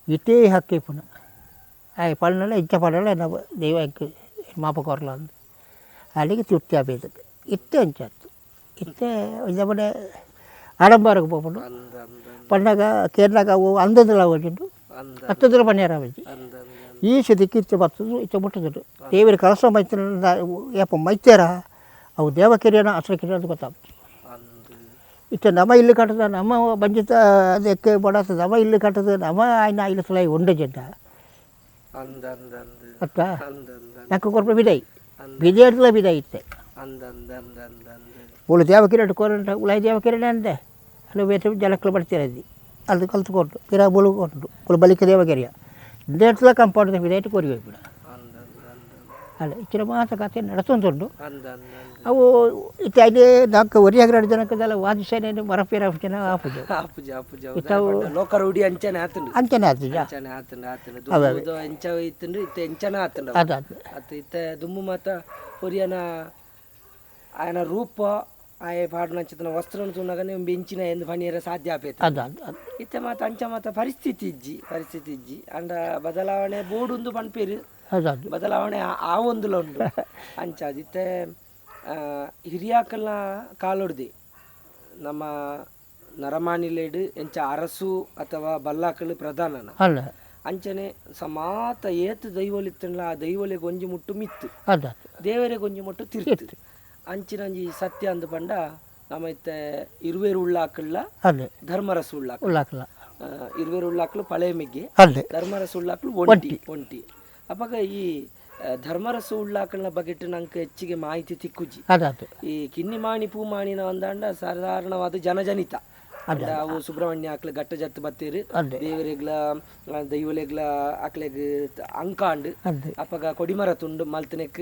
ಇತೇ ಹಕ್ಕಿ ಪುನಃ ಆಯ್ ಪಣ್ಣಲ್ಲ ಇಂಚ ಪಣ್ಣಲ್ಲ ನಾವು ದೈವಕ್ಕೆ ಮಾಪ ಕೊರಲ ಅಂದು ಅಲ್ಲಿಗೆ ತೃಪ್ತಿ ಆಬೇದಕ್ಕೆ ಇತ್ತೆ ಅಂಚಾತು ಇತ್ತೆ ಒಂದಮನೆ ಆಡಂಬರಕ್ಕೆ ಹೋಗ್ಬಿಟ್ಟು ಪಣ್ಣಾಗ ಕೇರ್ನಾಗ ಅವು ಅಂದದಿಲ್ಲ ಹೋಗಿದ್ದು ಹತ್ತದ್ರ ಪನ್ಯಾರ ಅವಜ್ಜಿ ಈ ಸದಿಕ್ಕೆ ಇತ್ತೆ ಬರ್ತದ್ರು ಇತ್ತೆ ಮುಟ್ಟದ್ರು ದೇವರ ಕಳಸ ಮೈತ್ರ ಯಪ್ಪ ಮೈತ್ಯಾರ ಅವು ದೇವಕೆರೆಯನ ಹಸಿರು ಅಂತ ಗೊತ್ತಾಗ್ತದೆ ಇತ್ತೆ ನಮ್ಮ ಇಲ್ಲಿ ಕಟ್ಟದ ನಮ್ಮ ಬಂಜಿತ ಅದಕ್ಕೆ ಬಡತ ನಮ್ಮ ಇಲ್ಲಿ ಕಟ್ಟದ ನಮ್ಮ ಆಯ್ನ ಇಲ್ಲಿ ಸಲ ಒಂಡೆ ಜಡ್ಡ ಅತ್ತ ನಾಲ್ಕು ಕೊರಪೆ ಬಿದಾಯಿ ಬಿದಾಯ್ತಲ್ಲ ಬಿದಾಯಿ ಇತ್ತೆ ಉಳು ದೇವಕೆರೆ ಕೋರಂಟ ಉಳಾಯಿ ದೇವಕೆರೆನೇ ಅಂದೆ ಅಲ್ಲಿ ಬೇರೆ ಜಲಕ್ಕಲು ಬರ್ತಿರದ್ದಿ ಅದು ಕಲ್ತ್ಕೊಂಡು ಪಿರ ಬುಳುಕೊಂಡು ಉಳು ಬಲಿಕೆ ದೇವಕೆರೆಯ ದೇಟ್ಲ ಕಂಪೌಂಡ್ ಬಿದಾಯ್ತು ಕೊರಿಬೇಕು ಬಿಡ ಅಲ್ಲ ಇಚ್ಚಿನ ಮಾತ್ರ ಕಥೆ ನಡೆಸೊಂದುಂಡು ಅವು ಇತ್ತು ಐದೇ 4 ಒರಿಯಾಗ್ರಾಡು ಜನಕ್ಕದೆಲ್ಲ ವಾದಿಸೇನೆ ಮರಪೇರ ಜನ ಆಪುಜು ಇತ್ತವು ಲೋಕರೂಢಿ ಅಂಚನೆ ಅಂಚನೆ ಆತುಜ ಅದು ಇತ್ತ ದುಮ್ಮು ಮಾತ ಒರಿಯನ ఆయన ರೂಪ ಆಯ ಪಾಡಿನ ಚಿತ್ರ ವಸ್ತ್ರ ತುನಗನೆ ಬೆಂಚಿನ ಎಂದು ಪಣಿಯರ ಸಾಧ್ಯ ಆಪೇತ ಇತ್ತೆ ಮಾತ ಅಂಚ ಮಾತ ಪರಿಸ್ಥಿತಿ ಇಜ್ಜಿ ಅಂಡ ಬದಲಾವಣೆ ಬೋರ್ಡ್ ಪನ್ಪೇರು ಬದಲಾವಣೆ ಆ ಒಂದುಲ ಉಂಡು ಅಂಚ ಅದಿತ್ತೆ ಹಿರಿಯಾಕಲ್ನ ಕಾಲೊಡ್ದೆ ನಮ್ಮ ನರಮಾನಿಲೇಡು ಎಂಚ ಅರಸು ಅಥವಾ ಬಲ್ಲಾಕಲ್ ಪ್ರಧಾನನ ಅಂಚನೆ ಸಮಾತ ಏತು ದೈವಲಿತ್ತಲ್ಲ ಆ ದೈವಲಿಗೆ ಒಂಜಿ ಮುಟ್ಟು ಮಿತ್ತು ದೇವರಿಗೆ ಒಂಜಿ ಮುಟ್ಟು ತಿರ್ತು ಅಂಚಿನಂಜಿ ಸತ್ಯ ಅಂದು ಪಂಡ ನಮ್ಮ ಇತ್ತೆ ಇರುವೇರು ಉಳ್ಳಾಕಲ್ಲ ಧರ್ಮರಸು ಉಳ್ಳಾಕಲ್ಲ ಇರುವೇರು ಉಳ್ಳಾಕಲು ಪಳೆ ಮಿಗ್ಗೆ ಧರ್ಮರಸು ಉಳ್ಳಾಕಲು ಒಂಟಿ ಅಪ್ಪಾಗ ಈ ಧರ್ಮರಸು ಉಳ್ಳಾಕಲ್ನ ಬಗೆಟ್ ನಂಗೆ ಹೆಚ್ಚಿಗೆ ಮಾಹಿತಿ ತಿಕ್ಕುಜಿ ಈ ಕಿನ್ನಿ ಮಾಣಿ ಪೂ ಮಾಣಿನ ಒಂದಾಂಡ ಸಾಧಾರಣವಾದ ಜನಜನಿತ ಅವು ಸುಬ್ರಹ್ಮಣ್ಯ ಆಕ್ಲೆ ಗಟ್ಟ ಜತ್ತು ಬತ್ತೇರು ದೇವರೆಗ್ಲ ದೈವಲೆಗ್ಲ ಆಕ್ಲೆಗ್ ಅಂಕಾಂಡ್ ಅಪ್ಪಗ ಕೊಡಿಮರ ತುಂಡು ಮಲ್ತನೆಕ್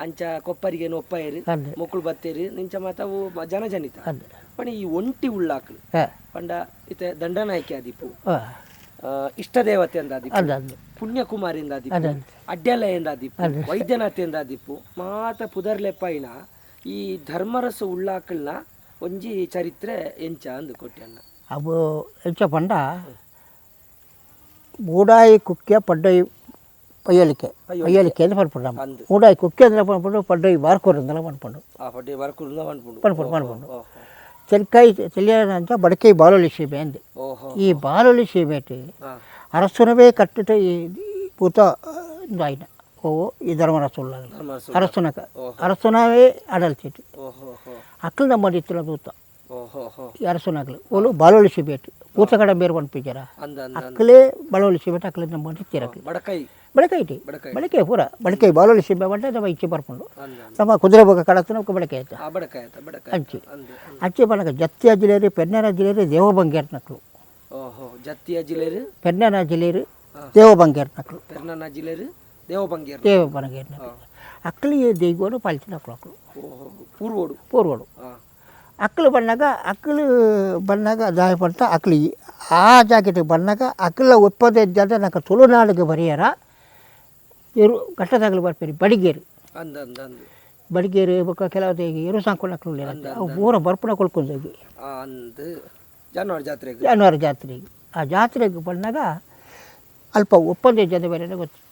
ಅಂಚ ಕೊಪ್ಪರಿಗೆ ಒಪ್ಪಾಯರು ಮೊಕ್ಕಳು ಬತ್ತೇರು ನಿಂಚ ಮಾತ ಅವು ಜನಜನಿತ ಪಣ ಈ ಒಂಟಿ ಉಳ್ಳಾಕ್ಲು ಪಂಡ ಇತ್ತೆ ದಂಡನಾಯಕಿ ಆದಿಪ್ಪು ಇಷ್ಟ ದೇವತೆ ಅಂದಾದಿಪ್ಪು ಪುಣ್ಯಕುಮಾರಿಂದ ಆದಿಪ್ಪು ಅಡ್ಯಾಲಯದಿಂದ ಆದಿಪ್ಪು ವೈದ್ಯನಾಥಿಯಿಂದ ಆದಿಪ್ಪು ಮಾತ ಪುದರ್ಲೆಪ್ಪಾಯಿನ ಈ ಧರ್ಮರಸ ಉಳ್ಳಾಕಲ್ನ ಒಂಜಿ ಚರಿತ್ರೆ ಎಂಚ ಅಂದು ಕೊಟ್ಟಣ್ಣ ಅವು ಎಂಚ ಪಂಡ ಮೂಡಾಯಿ ಕುಕ್ಕೆ ಪಡ್ಡೈ ಪಯ್ಯಲಿಕೆ ಅಂತ ಪನ್ಪುಂಡು ಮೂಡಾಯಿ ಕುಕ್ಕೆ ಅಂದ್ರೆ ಪನ್ಪುಂಡು ಪಡ್ಡೈ ಬಾರ್ಕೂರಿಂದಲ ಪನ್ಪುಂಡು ಪನ್ಪುಂಡು ತೆಲ್ಕಾಯಿ ತೆಲಿಯಂಚ ಬಡಕೈ ಬಾಲೋಲಿ ಸೀಮೆ ಅಂದೆ ಈ ಬಾಲೋಲಿ ಸೀಮೆಟ್ ಅರಸುನವೇ ಕಟ್ಟಿಟ ಈ ಭೂತ ಆಯ್ನ ಓ ಈ ಧರ್ಮರಸು ಅರಸುನಕ ಅರಸುನವೇ ಆಡಲ್ತಿಟ್ಟು ಅಕ್ಕಲು ನಮ್ಮ ಇತ್ತಿನ ಭೂತ ಈ ಅರಸುನಕಲು ಓಲು ಬಾಲೋಳಿಸಿ ಬೇಟು ಭೂತ ಕಡೆ ಬೇರೆ ಪನ್ಪಿಜರ ಅಕ್ಕಲೇ ಬಾಲೋಳಿಸಿ ಬೇಟು ಅಕ್ಕಲೇ ನಮ್ಮ ಇತ್ತಿರಕ್ಲು ಬಡಕೈಟಿ ಬಡಕೆ ಪೂರ ಬಡಕೈ ಬಾಲೋಳಿಸಿ ಬೇಬಂటే ನಮ್ಮ ಇಚ್ಚೆ ಬರ್ಕೊಂಡು ನಮ್ಮ ಕುದುರೆ ಬೊಕ್ಕ ಕಡತನ ಬಡಕೆ ಆಯ್ತು ಅಚ್ಚೆ ಬನಕ ಜತ್ತಿಯ ಜಿಲ್ಲೆರಿ ಪೆನ್ನರ ಜಿಲ್ಲೆರಿ ದೇವಬಂಗೇರ್ ನಕ್ಲು ಜತ್ತಿಯ ಜಿಲ್ಲೆರಿ ಪೆನ್ನರ ಜಿಲ್ಲೆರಿ ದೇವಬಂಗೇರ್ ನಕ್ಲು ಪೆನ್ನನ ಜಿಲ್ಲೆರಿ ದೇವಬಂಗೇರ್ ನಕ್ಲು ಅಕ್ಕಲಿ ದೇಗೋಡು ಪಾಲಿಸಿನ ಅಕ್ಕಳು ಪೂರ್ವೋಡು ಅಕ್ಕಲು ಬಣ್ಣಾಗ ದಾಯ ಪಡ್ತ ಅಕ್ಕಲಿ ಆ ಜಾಕೆಟ್ ಬಣ್ಣಾಗ ಅಕ್ಕಲ ಒಪ್ಪದೆ ಜನ ನಂಗೆ ತುಳುನಾಡಿಗೆ ಬರೆಯರ ಇರು ಕಟ್ಟದಾಗಲು ಬರ್ಪೇರಿ ಬಡಿಗೇರು ಬೊಕ್ಕ ಕೆಲವು ಇರು ಸಾಂಕೊಂಡು ಅಕ್ಕಳು ಅವು ಪೂರ ಬರ್ಪುಣ ಕೊಳ್ಕೊಂಡೋಗಿ ಜಾನುವಾರು ಜಾತ್ರೆಗೆ ಆ ಜಾತ್ರೆಗೆ ಬಂದಾಗ ಅಲ್ಪ ಒಪ್ಪಂದೆ ಜನ ಬೇರೆ ಗೊತ್ತಿತ್ತು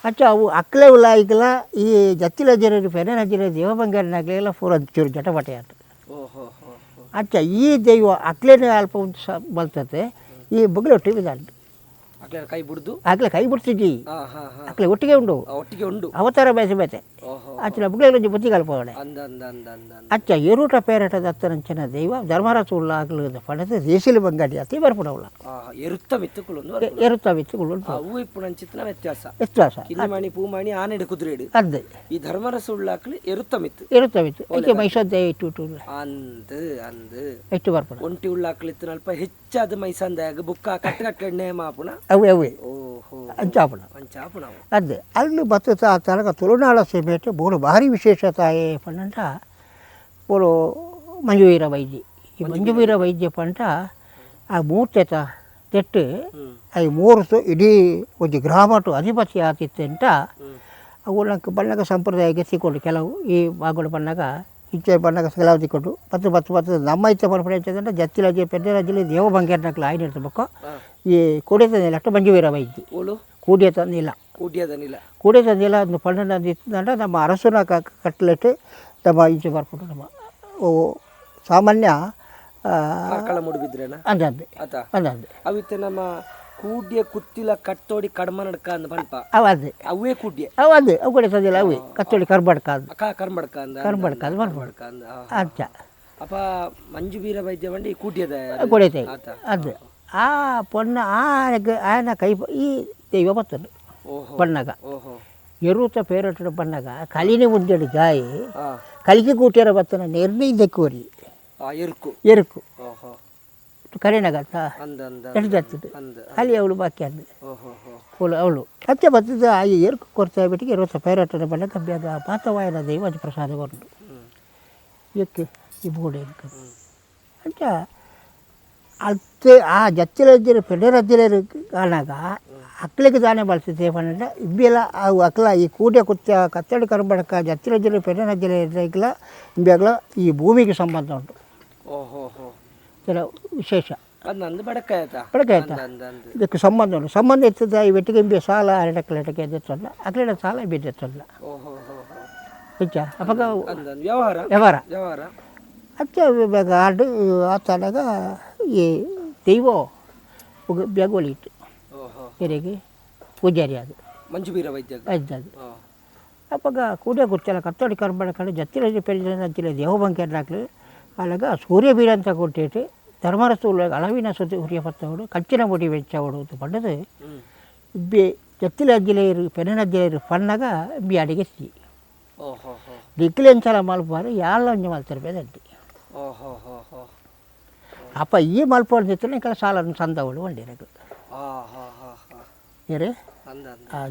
ಅಚ್ಚ ಅವು ಅಕ್ಕಲೆ ಉಲಾಯಿಗಲ ಈ ಜತ್ತಿಲ ಜಿರ ಪೆನ ಜಿರ ದೇವಬಂಗಾರನಾಗಲೆಲ್ಲ ಪೂರ ಚೂರು ಜಟಪಟೆ ಆಟ ಅಚ್ಚ ಈ ದೈವ ಅಕ್ಲೇನೆ ಅಲ್ಪ ಒಂದು ಬಲ್ತತೆ ಈ ಬಗ್ಲು ಒಟ್ಟಿಗೆ ಬಿದ್ದಾಂಡು ಕೈ ಬಿಡ್ದು ಅಕ್ಲೆ ಕೈ ಬಿಡ್ತಿದ್ದಿ ಅಕ್ಲೆ ಒಟ್ಟಿಗೆ ಉಂಡು ಅವತಾರ ಬೇಸೆ ಬೇತೆ అట్లా బుగ్గలు బుద్ధి కలిపోవడే అంద అంద అంద అంద అచ్చా ఎరుట పేరట దత్తనంచిన దైవ ధర్మరాసు ఉల్లాకులు పడితే దేశీయులు బంగాడి అతి బరపడవుల ಎರುತ್ತ ಮಿತ್ತುಕುಳು ఎరుత విత్తుకులు ಅವು ఇప్పుడు ಅಂಚಿತ್ತಿನ ವ್ಯತ್ಯಾಸ వ్యత్యాಸ ಕಿನ್ನಿಮಣಿ ಪೂಮಣಿ ಆನೆಡು ಕುದುರೆಡು అదే ಈ ಧರ್ಮರಸ ಉಳ್ಳಾಕಲು ಎರುತ್ತ ಮಿತ್ತು ఎరుత విత్తు అయితే మైసద్దే ఇటు ఇటు ಅಂದು ಅಂದು ఎట్టు బరపడ ಒಂಟಿ ಉಳ್ಳಾಕಲು ಇತ್ತು ಅಲ್ಪ ಹೆಚ್ಚಾದ ಮೈಸಂದಾಗ ಬುಕ್ಕ ಕಟ್ಟಗಟ್ಟೆ ಮಾಪುನ అవి అవి ಓಹೋ అంచాపడ ಅಂಚಾಪುನ అదే అల్లు బతుతా తనక ತುಳುನಾಡ ಸೇಮೇಟೆ ಬೋಳು ಭಾರಿ ವಿಶೇಷತಾಯೇ ಪಂಡ ಬೋಳು ಮಂಜುವೀರ ವೈದ್ಯ ಈ ಮಂಜುವೀರ ವೈದ್ಯ ಪಂಡ ಆ ಮೂರ್ತೆತ ತೆಟ್ಟು ಅವು ಮೂರು ಇಡೀ ಒಂದು ಗ್ರಾಮಟು ಅಧಿಪತಿ ಆತಿತ್ತಂಟ ಅವು ನಂಗೆ ಬಣ್ಣಗ ಸಂಪ್ರದಾಯಕ್ಕೆ ಸಿಕ್ಕೊಂಡು ಕೆಲವು ಈ ಬಾಗುಡು ಬಣ್ಣಗ ಇಚ್ಚೆ ಬಣ್ಣಗ ಕೆಲವು ಸಿಕ್ಕೊಂಡು ಪತ್ತು ನಮ್ಮ ಇಚ್ಛೆ ಪರಪಡಿಂಚದಂటే ಜತ್ತಿಲಜ್ಜೆ ಪೆದ್ದ ರಜ್ಜಲಿ ದೇವ ಬಂಗೇರ್ನಕ್ಲು ಆಯ್ನ ಇರ್ತಬೇಕು ಈ ಕೂಡಿಯ ತಂದಿಲ್ಲ ಅಷ್ಟು ಮಂಜುವೀರ ವೈದ್ಯ ಕೂಡಿಯ ತಂದಿಲ್ಲ ಕೂಡಿಯ ತಂದಿಲ್ಲ ಅದನ್ನು ಪಣ್ಣನ ಇತ್ತಂದ್ರೆ ನಮ್ಮ ಅರಸನ ಕಟ್ಲೆಟ್ಟು ನಮ್ಮ ಈಚೆ ಬರ್ಬಿಟ್ಟು ನಮ್ಮ ಸಾಮಾನ್ಯ ಅಂದೆ ಅಂದೆ ಅವಿತ್ತೆ ನಮ್ಮ ಕೂಡ್ಯ ಕುತ್ತಿಲ ಕಟ್ಟೋಡಿ ಕಡ್ಮ ನಡ್ಕ ಅಂದ ಪಂಪ ಅವೇ ಅವೇ ಕೂಡ್ಯ ಅದೇ ಅವು ಕೂಡ ತಂದಿಲ್ಲ ಅವೇ ಕತ್ತೋಡಿ ಕರ್ಬಡ್ಕ ಕರ್ಮಡ್ಕ ಅಂದ ಅಚ್ಚ ಅಪ್ಪ ಮಂಜು ವೀರ ವೈದ್ಯ ಬಂಡಿ ಕೂಡ್ಯದ ಕೊಡೈತೆ ಅದೇ ಆ ಪೊಣ್ಣ ಆಯನ ಕೈ ಈ ದೈವ ಬರ್ತದೆ ಬಣ್ಣಗ ಎರುತ ಪೇರಟ ಬಣ್ಣಗ ಕಲಿನೇ ಮುಂದೆಡು ಗಾಯಿ కలికి కూటార బత్తన నిర్ణయింది కోరి ఎరుకు ಕರೆನಾಗ ಎಡ್ದತ್ತದು ಅಲ್ಲಿ ಅವಳು ಬಾಕಿ ಅಂದು ಅವಳು ಅತ್ತೆ ಬರ್ತದ ಆ ಎರುಕು ಕೊಡ್ತಾ ಬಿಟ್ಟಿಗೆ 20 ಪೇರಟನ ಬಣ್ಣ ಕಬ್ಬಿಯಾಗ ಪಾತವಾಯನ ದೈವ ಅದು ಪ್ರಸಾದ ಕೊಟ್ಟು ಎಕ್ಕೆ ಈ ಬೋಡೆ ಅಂತ ಅತ್ತೆ ಆ ಜತ್ತಿರಜ್ಜರು ಪೆಡರಜ್ಜರು ಕಾರಣಾಗ ಅಕ್ಲಿಗೆ ದಾನೆ ಬಳಸಿದ್ದೆ ಪಂಡ ಇಬ್ಬೆಲ್ಲ ಅವು ಅಕ್ಲ ಈ ಕೂಡೆ ಕುತ್ತ ಕತ್ತಡಿ ಕರ್ಬಡಕ ಜತ್ತಿರಜ್ಜರು ಪೆಡರಜ್ಜರು ಇರಲಿಲ್ಲ ಇಬ್ಬೆಲ್ಲ ಈ ಭೂಮಿಗೆ ಸಂಬಂಧ ಉಂಟು ಕೆಲ ವಿಶೇಷ ಬಡಕಾಯ್ತ ಇದಕ್ಕೆ ಸಂಬಂಧ ಉಂಟು ಸಂಬಂಧ ಇರ್ತದೆ ಈ ವೆಟ್ಟಿಗೆ ಇಂಬೆ ಸಾಲ ಅರಟಕ್ಕೆ ಎದ್ದಲ್ಲ ಅಕ್ಲಿನ ಸಾಲ ಬಿದ್ದಲ್ಲ ಹೆಚ್ಚ ಅವಾಗ ವ್ಯವಹಾರ ಅಚ್ಚ ಆಡು ಆ ತನಗ ಈ ದೈವ ಬೆಗೋಲಿಟ್ಟು ಎರೆಗೆ ಪೂಜಾರಿ ಅದು ಮಂಜುವೀರ ವೈದ್ಯ ಅದು ಅವಾಗ ಕೂಡೆ ಕೂರ್ಚಲ್ಲ ಕತ್ತೋಡಿ ಕರ್ಬಡ್ಕೊಂಡು ಜತ್ತಿರ ಪೆರಿಜಿಲ್ಲ ದೇವ ಬಂಕೆರ್ನಾಕ್ಲು అలాగా సూర్యబీర అంతా కొట్టేటి ధర్మరస్తువులు అలవిన సూర్య పత్తవుడు కచ్చిన ముడి వెచ్చవుడు పడ్డది ఇబ్బి జత్తిల అజ్జలేరు పెననజ్జలేరు పన్నగా ఇబ్బి అడిగేసి ದಿಕ್ಕಿಲೆಂಚಲ ಮಲ್ಪಾರು ಯಾಳಂಜ ಮಲ್ತಾರೆ ಬೇದಂಟಿ ಅಪ್ಪ ಈ ಮಲ್ಪೋದಿತ್ತು ಈ ಕಡೆ ಸಾಲ ಸಂದವಳು ಒಂದಿರಕು ಏರೇ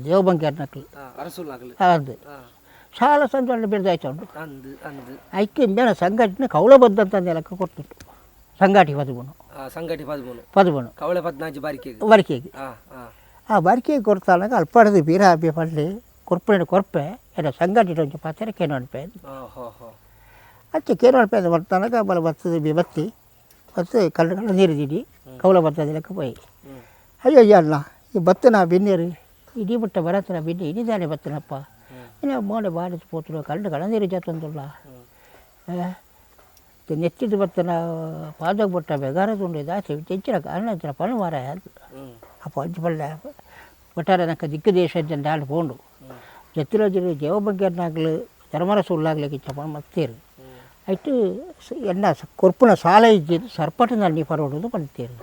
ದೇವಬಂಕೇರ್ನಕ್ಲು ಅದು ಸಾಲ ಸಂಚಲನ ಬಿಡ್ದಾಯ್ತು ಉಂಟು ಐಕ್ಯ ಮೇನ ಸಂಘಟನೆ ಕೌಲಬದ್ಧ ಅಂತ ಲೆಕ್ಕ ಕೊಡ್ತಿತ್ತು ಸಂಘಾಟಿ ಪದಬುನು ಕವಳೆ 14 ಬಾರಿಕೆಗೆ ಆ ಬಾರಿಕೆಗೆ ಕೊಡ್ತಾನಾಗ ಅಲ್ಪಾಡದು ಬೀರ ಹಬ್ಬಿ ಪಳ್ಳಿ ಕೊರ್ಪೆ ಎಲ್ಲ ಸಂಘಟಿತ ಒಂಚ ಪಾತ್ರ ಕೇನು ಅನ್ಪೆ ಅಚ್ಚೆ ಕೇನು ಅನ್ಪೆ ಅಂತ ಬರ್ತಾನಾಗ ಬಲ ಬರ್ತದೆ ಬತ್ತಿ ಮತ್ತು ಕಳ್ಳ ನೀರು ದಿಡಿ ಕೌಲ ಬರ್ತದೆ ಲೆಕ್ಕ ಪೋಯಿ ಅಯ್ಯೋ ಅಲ್ಲ ಈ ಬತ್ತನ ಬೆನ್ನೇರು ಇಡೀ ಬಿಟ್ಟ ಬರತ್ತನ ಬೆನ್ನೆ ಇಡಿದಾನೆ ಬತ್ತನಪ್ಪ ಇನ್ನು ಮೋಡೆ ಬಾಡಿಸಿ ಪೋತರು ಕಳ್ಳ ಕಳನೀರು ಜಾತಂದುಲ್ಲ ನೆಚ್ಚಿದ್ದು ಬತ್ತನ ಪಾದಾಗ ಬಿಟ್ಟ ಬೆಗಾರದು ಉಂಡೆ ದಾಸೆ ಹೆಚ್ಚಿನ ಅಣ್ಣ ಪಣ ಮಾರ ಅಪ್ಪ ಅಜ್ಜಿ ಪಳ್ಳ ಒಟ್ಟಾರೆ ನನಗೆ ದಿಕ್ಕು ದೇಶದ ಆಡು ಪೋಂಡು ಜತ್ತಿರೋಜರು ಜೀವ ಬಗ್ಗೆನಾಗ್ಲು ಧರ್ಮರಸು ಉಳ್ಳಾಗ್ಲಿಕ್ಕೆ ಚಪ ಮತ್ತೇರು ಆಯ್ತು ಎನ್ನ ಕೊರ್ಪುನ ಸಾಲ ಇದ್ದಿದ್ದು ಸರ್ಪಟ್ಟು ನನ್ನಿ ಪರೋಡುದು ಪಂತೇರು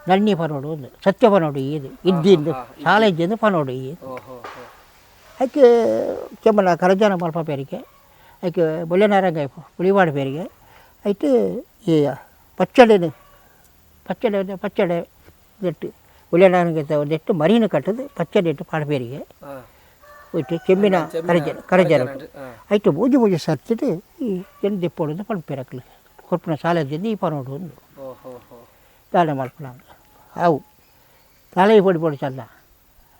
ನನ್ನಿ ಪರೋಡುದು ಸತ್ಯ ಪನೋಡು ಇದು ಇದ್ದಿದ್ದು ಸಾಲ ಇದ್ದಿದ್ದು ಪನೋಡು ಇದು ಆಕೆ ಕೆಮ್ಮನ ಕರಜಾನ ಮಲ್ಪ ಪೇರಿಗೆ ಆಕೆ ಬೊಳ್ಳೆನಾರಂಗ ಪುಳಿವಾಡು ಪೇರಿಗೆ ಆಯ್ತು ಈ ಪಚ್ಚಡೆ ನೆಟ್ಟು ಬೊಳ್ಳೆನಾರಂಗ ಒಂದೆಟ್ಟು ಮರಿನ ಕಟ್ಟದು ಪಚ್ಚಡೆ ಇಟ್ಟು ಪಾಡ್ಪೇರಿಗೆ ಹೋಯ್ತು ಕೆಮ್ಮಿನ ಕರಜಾರ ಆಯ್ತು ಮೂಜಿ ಸರ್ತಿಟ್ಟು ಈ ಜನ ದೆಪ್ಪೋಡು ಪಂಪೇರಕ್ಲು ಕೊರ್ಪುನ ಸಾಲದಿಂದ ಈ ಪನೋಡು ಒಂದು ದಾನ ಮಲ್ಪನ ಅವು ತಲೆ పొడి చల్ల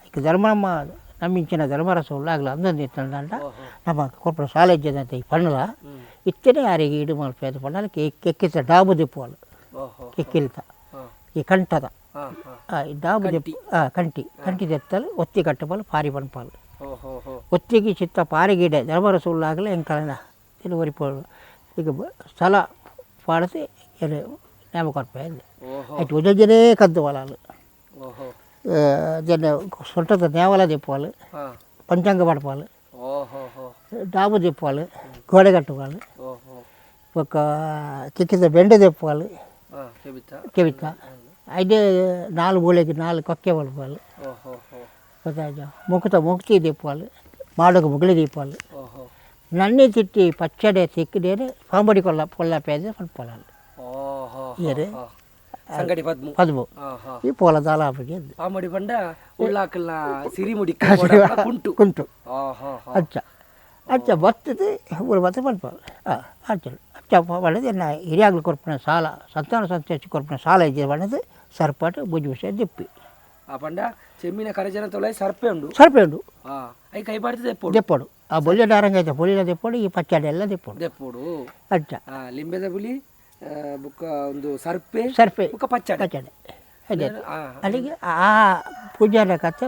ఇక ధర్మమ్మ నమ్మించిన ధర్మరసం లాగల అందం తింటుందంట ನಮ್ಮ ಕೊರ್ಪುನ ಸಾಲೇಜ್ಜದಂತೆ ಈ ಪಣ್ಣಲ ಇತ್ತನೇ ಯಾರಿಗೆ ಇಡು ಮಲ್ಪೇದ ಪಣ್ಣಲಕ್ಕೆ ಕೆಕ್ಕಿತ ಡಾಬು ದಿಪ್ಪೋಳು ಕೆಕ್ಕಿಲ್ತ ಈ ಕಂಠದ ಈ ಡಾಬು ದಿಪ್ಪು ಕಂಟಿ ತೆತ್ತಲು ಒತ್ತಿ ಕಟ್ಟಬಲು ಪಾರಿ ಪಣಪಾಲು ಒತ್ತಿಗೆ ಚಿತ್ತ ಪಾರಿಗಿಡೆ ಧರ್ಮರసం లాగల ಎಂಕಳನ ಇಲ್ಲಿ ಒರಿಪೋಳು ಈಗ ಸ್ಥಳ ಪಾಡಿಸಿ ಎಲ್ಲ ನೇಮ ಕೊರ್ಪೇದು ಆಯ್ತು ಉದಜನೇ ಕದ್ದು ಹೊಲಾಲು ಜನ ಸೊಂಟದ ನೇವಲ ದಿಪ್ಪೋಲು ಪಂಚಾಂಗ ಪಡಪಾಲು డాబు తిప్పాలి, గోడ కట్టుకోవాలి, ఓహో ఒక కిక్కిత బెండ తిప్పాలి, చెబిత అయితే 4 మూలకి 4 కొక్కే పడిపోవాలి, మొక్కుతి తిప్పాలి, మాడకు ముగ్గులు తిప్పాలి, నన్ను తిట్టి పచ్చడి తిక్కిదేని పాంబడి పొల్ల పేద పడిపోవాలి సంగటి పదుము ఈ పూల దాలాపకి పామడి పండ ఉల్లాకల్న సిరిముడి కుంటు అచ్చా బతుది ఊరు బత పడిపోవాలి అచ్చా పడేది ಹಿರಿಯಾಗ್ಲು ಕೊರ್ಪಿನ ಸಾಲ ಸಂತಾನ ಸಂತೇಶಿ ಕೊರ್ಪಿನ ಸಾಲ ಇದೆ ಪಡೆದು ಸರ್ಪಾటు ಬುಜ್ಜಿ ವಿಷಯ ದಿಪ್ಪಿ ಆ ಪಂಡ చెమ్మిన కరజన తొలై సర్పేండు అయి కై పడితే దెప్పాడు ఆ బొల్లి డారంగా అయితే బొల్లిలో దెప్పాడు ఈ పచ్చడి ಎಲ್ಲ దెప్పుడు అచ్చా లింబెద పులి ಬುಕ್ಕ ಒಂದು ಸರ್ಪೆ ಬುಕ್ಕ ಪಚ್ಚಡಿ ಅದೇ ಅಲ್ಲಿಗೆ ಆ ಪೂಜಾರ ಕಥೆ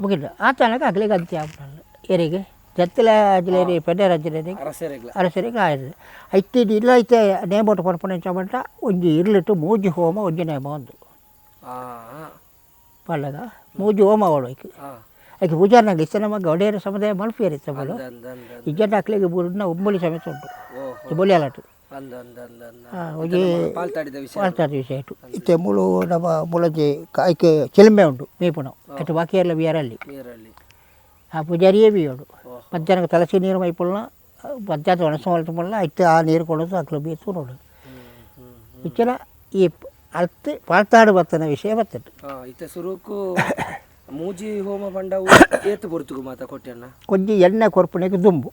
ಮುಗಿದ ಆ ತನಕ ಅಗ್ಲಿಗೆ ಅಂತ್ಯ ಆಗ್ಬಿಡಲ್ಲ ಏರಿಗೆ ಜತ್ತಲ ಜಿಲ್ಲೆ ಪೆಡ್ಡೆ ರಾಜ್ಯದಲ್ಲಿ ಅರಸರಿಗೆ ಆಯ್ತು ಐತಿ ಇಲ್ಲ ಐತೆ ನೇಮೋಟು ಪಡ್ಪಣೆಂಚಮಂಟ ಒಂಜಿ ಇರ್ಲಿಟ್ಟು ಮೂಜಿ ಹೋಮ ಒಂಜಿ ನೇಮ ಒಂದು ಪಳ್ಳಗ ಮೂಜಿ ಹೋಮ ಅವಳಕ್ಕೆ ಆಕೆ ಪೂಜಾರ್ನಾಗ ಇಷ್ಟ ನಮ್ಮ ಗೌಡೇರ ಸಮುದಾಯ ಮಲ್ಪಿಯರಿತ್ತ ಬಲು ಇಜ್ಜನ ಅಕ್ಲಿಗೆ ಬೂರಿನ ಉಂಬಳಿ ಸಮೇತ ಉಂಟು ಬೊಲಿ ಅಲಟು ಪಾಲ್ತಾಡಿದ ವಿಷಯ ಇಟ್ಟು ಇತ್ತೆ ಮುಳು ನಮ್ಮ ಮುಳಜಿ ಆಯ್ಕೆ ಚಿಲಿಮೆ ಉಂಟು ಮೇಪುಣ ಅಟ್ಟು ಬಾಕಿ ಎಲ್ಲ ಬಿಯರಲ್ಲಿ ಆ ಪೂಜಾರಿಯೇ ಬಿಯೋಡು ಮಧ್ಯಾಹ್ನ ತಲಸಿ ನೀರು ಮೈಪುಳ್ನ ಮಧ್ಯಾಹ್ನ ಒಣಸ ಹೊಲ್ಟುಮಲ್ಲ ಐತೆ ಆ ನೀರು ಕೊಡೋದು ಅಕ್ಲು ಬೀಸು ನೋಡು ಇಚ್ಚಿನ ಈ ಅತ್ತೆ ಪಾಲ್ತಾಡು ಬರ್ತನ ವಿಷಯ ಬರ್ತದೆ ಇತ್ತೆ ಸುರುಕು ಮೂಜಿ ಹೋಮ ಬಂಡವು ಏತು ಬರ್ತುಗು ಮಾತ ಕೊಟ್ಟೆಣ್ಣ ಕೊಂಚ ಎಣ್ಣೆ ಕೊರ್ಪಣೆಗೆ ದುಂಬು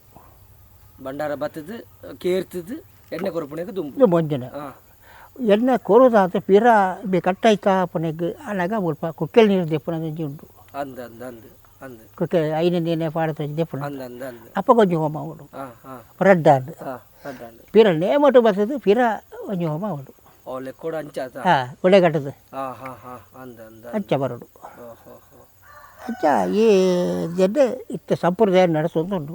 ಭಂಡಾರ ಬತ್ತದು ಕೇರ್ತದು ಎಣ್ಣೆ ಕೊರ್ಪಣೆಗೆ ದುಂಬು ಮುಂಜಾನ ಎಣ್ಣೆ ಕೊರೋದಾದ ಪಿರ ಬಿ ಕಟ್ಟಾಯ್ತಾ ಪನೆಗೆ ಅನಾಗ ಸ್ವಲ್ಪ ಕುಕ್ಕೆಲ್ ನೀರು ದೆಪ್ಪನಂಜಿ ಉಂಟು ಅಂದ ಅಂದ ಅಂದ ಅಂದ ಕುಕ್ಕೆ ಐನ ನೀನೆ ಪಾಡತ ದೆಪ್ಪನ ಅಂದ ಅಂದ ಅಂದ ಅಪ್ಪ ಕೊಂಚ ಹೋಮ ಅವಡು ರಡ್ಡ ಅಂದ ಪಿರ ನೇಮಟು ಬರ್ತದು ಪಿರ ಒಂಜಿ ಹೋಮ ಅವಡು ಅವಳೆ ಕೂಡ ಅಂಚಾತ ಒಳ್ಳೆ ಕಟ್ಟದು ಅಂದ ಅಂದ ಅಂಚ ಬರೋಡು ಅಂಚ ಈ ಜಡ್ಡೆ ಇತ್ತ ಸಂಪ್ರದಾಯ ನಡೆಸೋದುಂಟು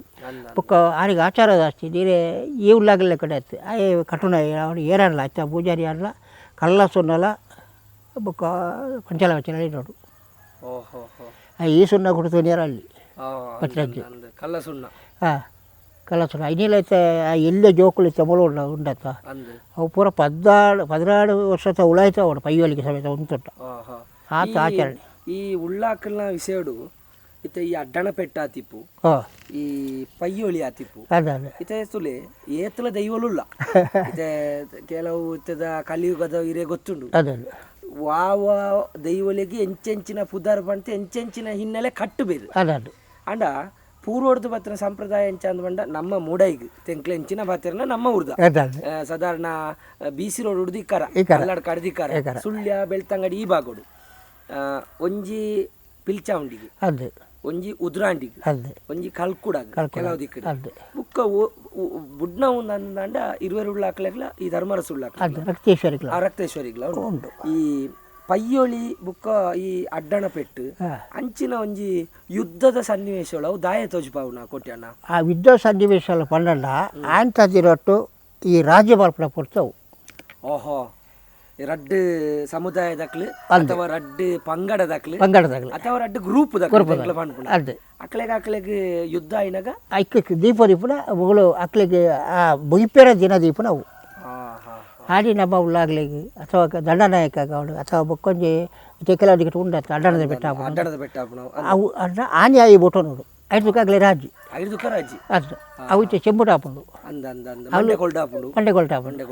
ಬುಕ್ಕ ಆರಿಗೆ ಆಚಾರ ಜಾಸ್ತಿ ನೀರೇ ಈ ಉಳ್ಳಾಗಲ್ಲ ಕಡೆ ಆಯ್ತು ಆಯ್ ಕಟುನ ಅವನು ಏರಲ್ಲ ಆಯ್ತಾ ಪೂಜಾರಿ ಅಲ್ಲ ಕಳ್ಳ ಸುನ್ನಲ್ಲ ಬುಕ್ಕ ಪಂಚಲ ವಚನ ನೋಡು ಈ ಸುಣ್ಣ ಕುಡಿತು ನೀರಲ್ಲಿ ಪಚ್ಚಿ ಕಳ್ಳ ಸುಣ್ಣ ಕಳ್ಳ ಸುಣ್ಣ ಇನ್ನಿಲ್ಲ ಐತೆ ಎಲ್ಲೇ ಜೋಕುಲು ಚಮಲು ಉಂಡತ್ತ ಅವು ಪೂರ 16 ವರ್ಷದ ಉಳಾಯ್ತು ಅವಡು ಪೈಯೋಲಿಗೆ ಸಮೇತ ಉಂಟುಂಟ ಆತ ಆಚರಣೆ ಈ ಉಳ್ಳಾಕಲ್ನ ವಿಷಯಡು ಇತ್ತ ಈ ಅಡ್ಡಣ ಪೆಟ್ಟ ಆತಿಪ್ಪು ಈ ಪಯ್ಯೋಳಿ ಆತಿಪ್ಪು ಇತ ಸುಲೆ ಏತಲ ದೈವಲುಲ್ಲ ಇತ ಕೆಲವು ಇತ್ತದ ಕಲಿಯುಗದ ಇರೇ ಗೊತ್ತುಂಡು ವಾವ ದೈವಲಿಗೆ ಎಂಚೆಂಚಿನ ಪುದಾರ್ ಬಂತ ಎಂಚೆಂಚಿನ ಹಿನ್ನೆಲೆ ಕಟ್ಟು ಬೇರು ಅಂಡ ಪೂರ್ವಡ್ದು ಬತ್ತಿನ ಸಂಪ್ರದಾಯ ಎಂಚ ಅಂದ್ ಬಂಡ ನಮ್ಮ ಮೂಡೈಗ್ ತೆಂಕ್ಲೆ ಎಂಚಿನ ಬಾತಿರನ ನಮ್ಮ ಊರ್ದ ಸಾಧಾರಣ ಬಿಸಿ ರೋಡ್ ಉಡ್ದು ಇಕ್ಕಾರ ಕಲ್ಲಡ್ ಕಡ್ದಿಕ್ಕಾರ ಸುಳ್ಯ ಬೆಳ್ತಂಗಡಿ ಈ ಬಾಗೋಡು ಒಂಜಿ ಪಿಲ್ಚಾಂಡಿಗೆ ಒಂಜಿ ಉದ್ರಾಂಡಿಗೆ ಒಂಜಿ ಕಲ್ಕುಡಾಗ ಕೆಲವು ದಿಕ್ಕಡೆ ಬುಕ್ಕ ಬುಡ್ನ ಒಂದಂಡ 20 ಉಳ್ಳಾಕ್ಲೆಗ್ಲ ಈ ಧರ್ಮರಸು ಉಳ್ಳಾಕ್ಲ ರಕ್ತೇಶ್ವರಿಗ್ಲ ಈ ಪಯ್ಯೋಳಿ ಬುಕ್ಕ ಈ ಅಡ್ಡಣ ಪೆಟ್ಟು ಅಂಚಿನ ಒಂಜಿ ಯುದ್ಧದ ಸನ್ನಿವೇಶಗಳು ಅವು ದಾಯ ತೋಜ್ಪಾವು ಕೊಟ್ಯಣ್ಣ ಆ ಯುದ್ಧ ಸನ್ನಿವೇಶ ಪಂಡ ಆಂತದಿರೊಟ್ಟು ಈ ರಾಜ್ಯ ಬರ್ಪಡ ಕೊಡ್ತಾವು ಓಹೋ ರಡ್ಡು ಸಮುದಾಯದಕ್ಲು ಅಥವಾ ರಡ್ಡು ಪಂಗಡದಕ್ಲು ಅಥವಾ ರಡ್ಡು ಗ್ರೂಪ್ ಅದು ಅಕ್ಲೆಗೆ ಯುದ್ಧ ಆಯ್ನಾಗ ಅಕ್ಕಕ್ಕೆ ದೀಪ ದೀಪನ ಮಗಳು ಅಕ್ಲೆಗೆ ಆ ಮುಗಿಪೇರ ದಿನ ದೀಪನ ಅವು ಹಾಡಿ ನಮ್ಮ ಉಳ್ಳಾಗ್ಲಿಗೆ ಅಥವಾ ದಂಡನಾಯಕ ಅವಳು ಅಥವಾ ಬೊಕ್ಕೊಂಜಿ ಕೆಲವರಿಗೆ ಉಂಡತ್ತ ಅಡ್ಡಣದ ಬೆಟ್ಟ ಅವು ಅಡ್ಡ ಆನೆ ಆಯಿ ಬೋಟ ನೋಡು 5 ಕಾಗಲೆ ರಾಜಿ ಅದು ಅವು ಚೆಂಬುಟಾಪುಂಡು ಮಂಡೆ ಕೊಲ್ಟಾಪುಂಡು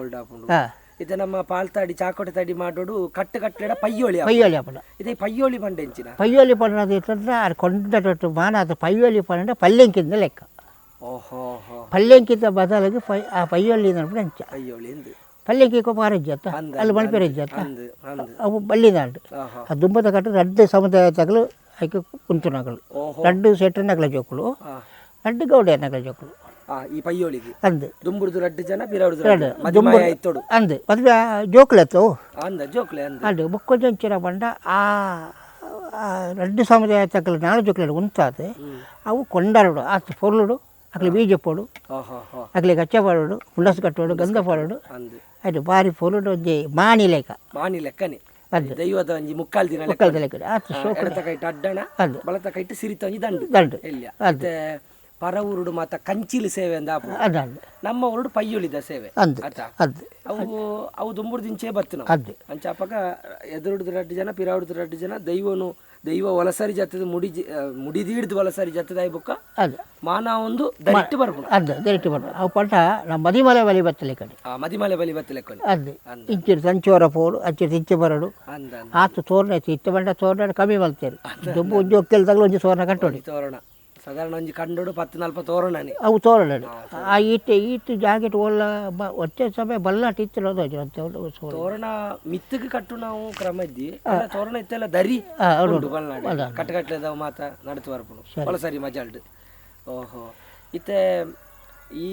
ಇದು ನಮ್ಮ ಪಾಲ್ತಾಡಿ ಚಾಕೋಟೆ ತಡಿ ಮಾಡೋಡು ಕಟ್ಟೆಡ ಪಯ್ಯೋಳಿ ಅಪ್ಪಡ ಇದು ಪಯ್ಯೋಳಿ ಪಂಡ ಎಂಚಿನ ಪಯ್ಯೋಳಿ ಪಂಡ ಇಟ್ಟಂದ್ರೆ ಅದು ಕೊಂಡಟ್ಟು ಮಾನ ಅದು ಪಯ್ಯೋಳಿ ಪಂಡ ಪಲ್ಲೆಂಕಿಂದ ಲೆಕ್ಕ ಪಲ್ಲೆಂಕಿಂತ ಬದಲಾಗಿ ಆ ಪಯ್ಯೋಳಿ ನೋಡ್ಬಿಟ್ಟು ಹೆಂಚ ಪಲ್ಲೆಂಕಿ ಪಾರಜ್ಜಿ ಅತ್ತ ಅಲ್ಲಿ ಮಲ್ಪೆರಜ್ಜಿ ಅತ್ತ ಅವು ಬಲ್ಲಿದಾಂಡು ಆ ದುಂಬದ ಕಟ್ಟು 2 ಸಮುದಾಯ ತಗಲು ಅದಕ್ಕೆ ಕುಂತುನಗಳು 2 ಸೆಟ್ಟನಗಲ ಜೋಕುಲು 2 ಗೌಡ ನಗಲ ಜೋಕುಲು ಈ ಪಯ್ಯೋಳಿಗೆ ಅಂದು ದುಂಬುರ್ದು ರಡ್ಡು ಜನ ಪಿರವರ್ದು ಮದುವೆ ಆಯ್ತೋಡು ಅಂದು ಮದುವೆ ಜೋಕ್ಲೆತ್ತು ಜೋಕ್ಲೆ ಅಂದು ಬೊಕ್ಕೊಂಚರ ಬಂಡ ಆ 2 ಸಮುದಾಯ ತಕ್ಕಲು 4 ಜೋಕ್ಲೆ ಉಂತಾದೆ ಅವು ಕೊಂಡಾರಡು ಆ ಪೊರ್ಲುಡು ಅಕ್ಲಿ ಬೀಜ ಪೋಡು ಅಕ್ಲಿ ಗಚ್ಚ ಪಾಡೋಡು ಹುಂಡಸ್ ಕಟ್ಟೋಡು ಗಂಧ ಪಾಡೋಡು ಅದು ಬಾರಿ ಪೊರ್ಲುಡು ಒಂಜಿ ಮಾನಿ ಲೆಕ್ಕನೆ ಅದು ದೈವದ ಒಂಜಿ ಮುಕ್ಕಾಲ್ ದಿನ ಎಡತ ಕೈಟ್ ಅಡ್ಡಣ ಬಲತ ಕೈಟ್ ಸಿರಿತ ಒಂಜಿ ದಂಡು ದಂಡು ಮತ್ತೆ ಪರ ಊರುಡು ಮಾತ ಕಂಚಿಲಿ ಸೇವೆ ಅಂದ ಅದಂದು ನಮ್ಮ ಊರುಡು ಪಯ್ಯುಳಿದ ಸೇವೆ ಅಂದು ಅದು ಅವು ದುಂಬುಡು ದಿಂಚೆ ಬತ್ತು ಅದು ಅಂಚಾಪಕ ಎದುರುಡ್ದು 2 ಜನ ಪಿರಾವುಡ್ದು 2 ಜನ ದೈವ ಒಲಸರಿ ಜತ್ತದ ಮುಡಿದೀಡ್ದು ಒಲಸರಿ ಜತ್ತದಾಯಿ ಬುಕ್ಕ ಅದು ಮಾನ ಒಂದು ದರಿಟ್ಟು ಬರ್ಬೋದು ಅದು ದರಿಟ್ಟು ಬರ್ಬೋದು ಅವು ಪಂಟ ನಮ್ಮ ಮದಿಮಲೆ ಬಲಿ ಬತ್ತಲೆ ಕಡೆ ಮದಿಮಲೆ ಬಲಿ ಬತ್ತಲೆ ಕಡೆ ಅದು ಇಂಚಿರು ಸಂಚೋರ ಪೋಡು ಅಚ್ಚರು ತಿಂಚೆ ಬರಡು ಅಂದ ಆತು ತೋರಣ ಐತಿ ಇತ್ತ ಬಂಡ ತೋರಣ ಕಮ್ಮಿ ಮಲ್ತೇರು ದುಂಬು ಉದ್ಯೋಗ ಕೆಲದಾಗಲೂ ಒಂಜಿ ತೋರಣ ಕಟ್ಟೋಡಿ ತೋರಣ ಸಾಧಾರಣ ಒಂಜಿ ಕಂಡೋಡು 10-40 ತೋರಣನೆ ಅವು ತೋರಣ ಆ ಈಟು ಜಾಕೆಟ್ ಒಳ್ಳ ಒಟ್ಟೆ ಸಮಯ ಬಲ್ಲಾಟ ಇತ್ತು ತೋರಣ ಮಿತ್ತಿಗೆ ಕಟ್ಟು ನಾವು ಕ್ರಮ ಇದ್ದಿ ತೋರಣ ಇತ್ತೆಲ್ಲ ದರಿ ಕಟ್ಟಗಟ್ಲೆದ ಮಾತ ನಡತು ಬರ್ಪುಡು ಒಳಸರಿ ಮಜಾಲ್ಡ್ ಓಹೋ ಇತ್ತೆ ಈ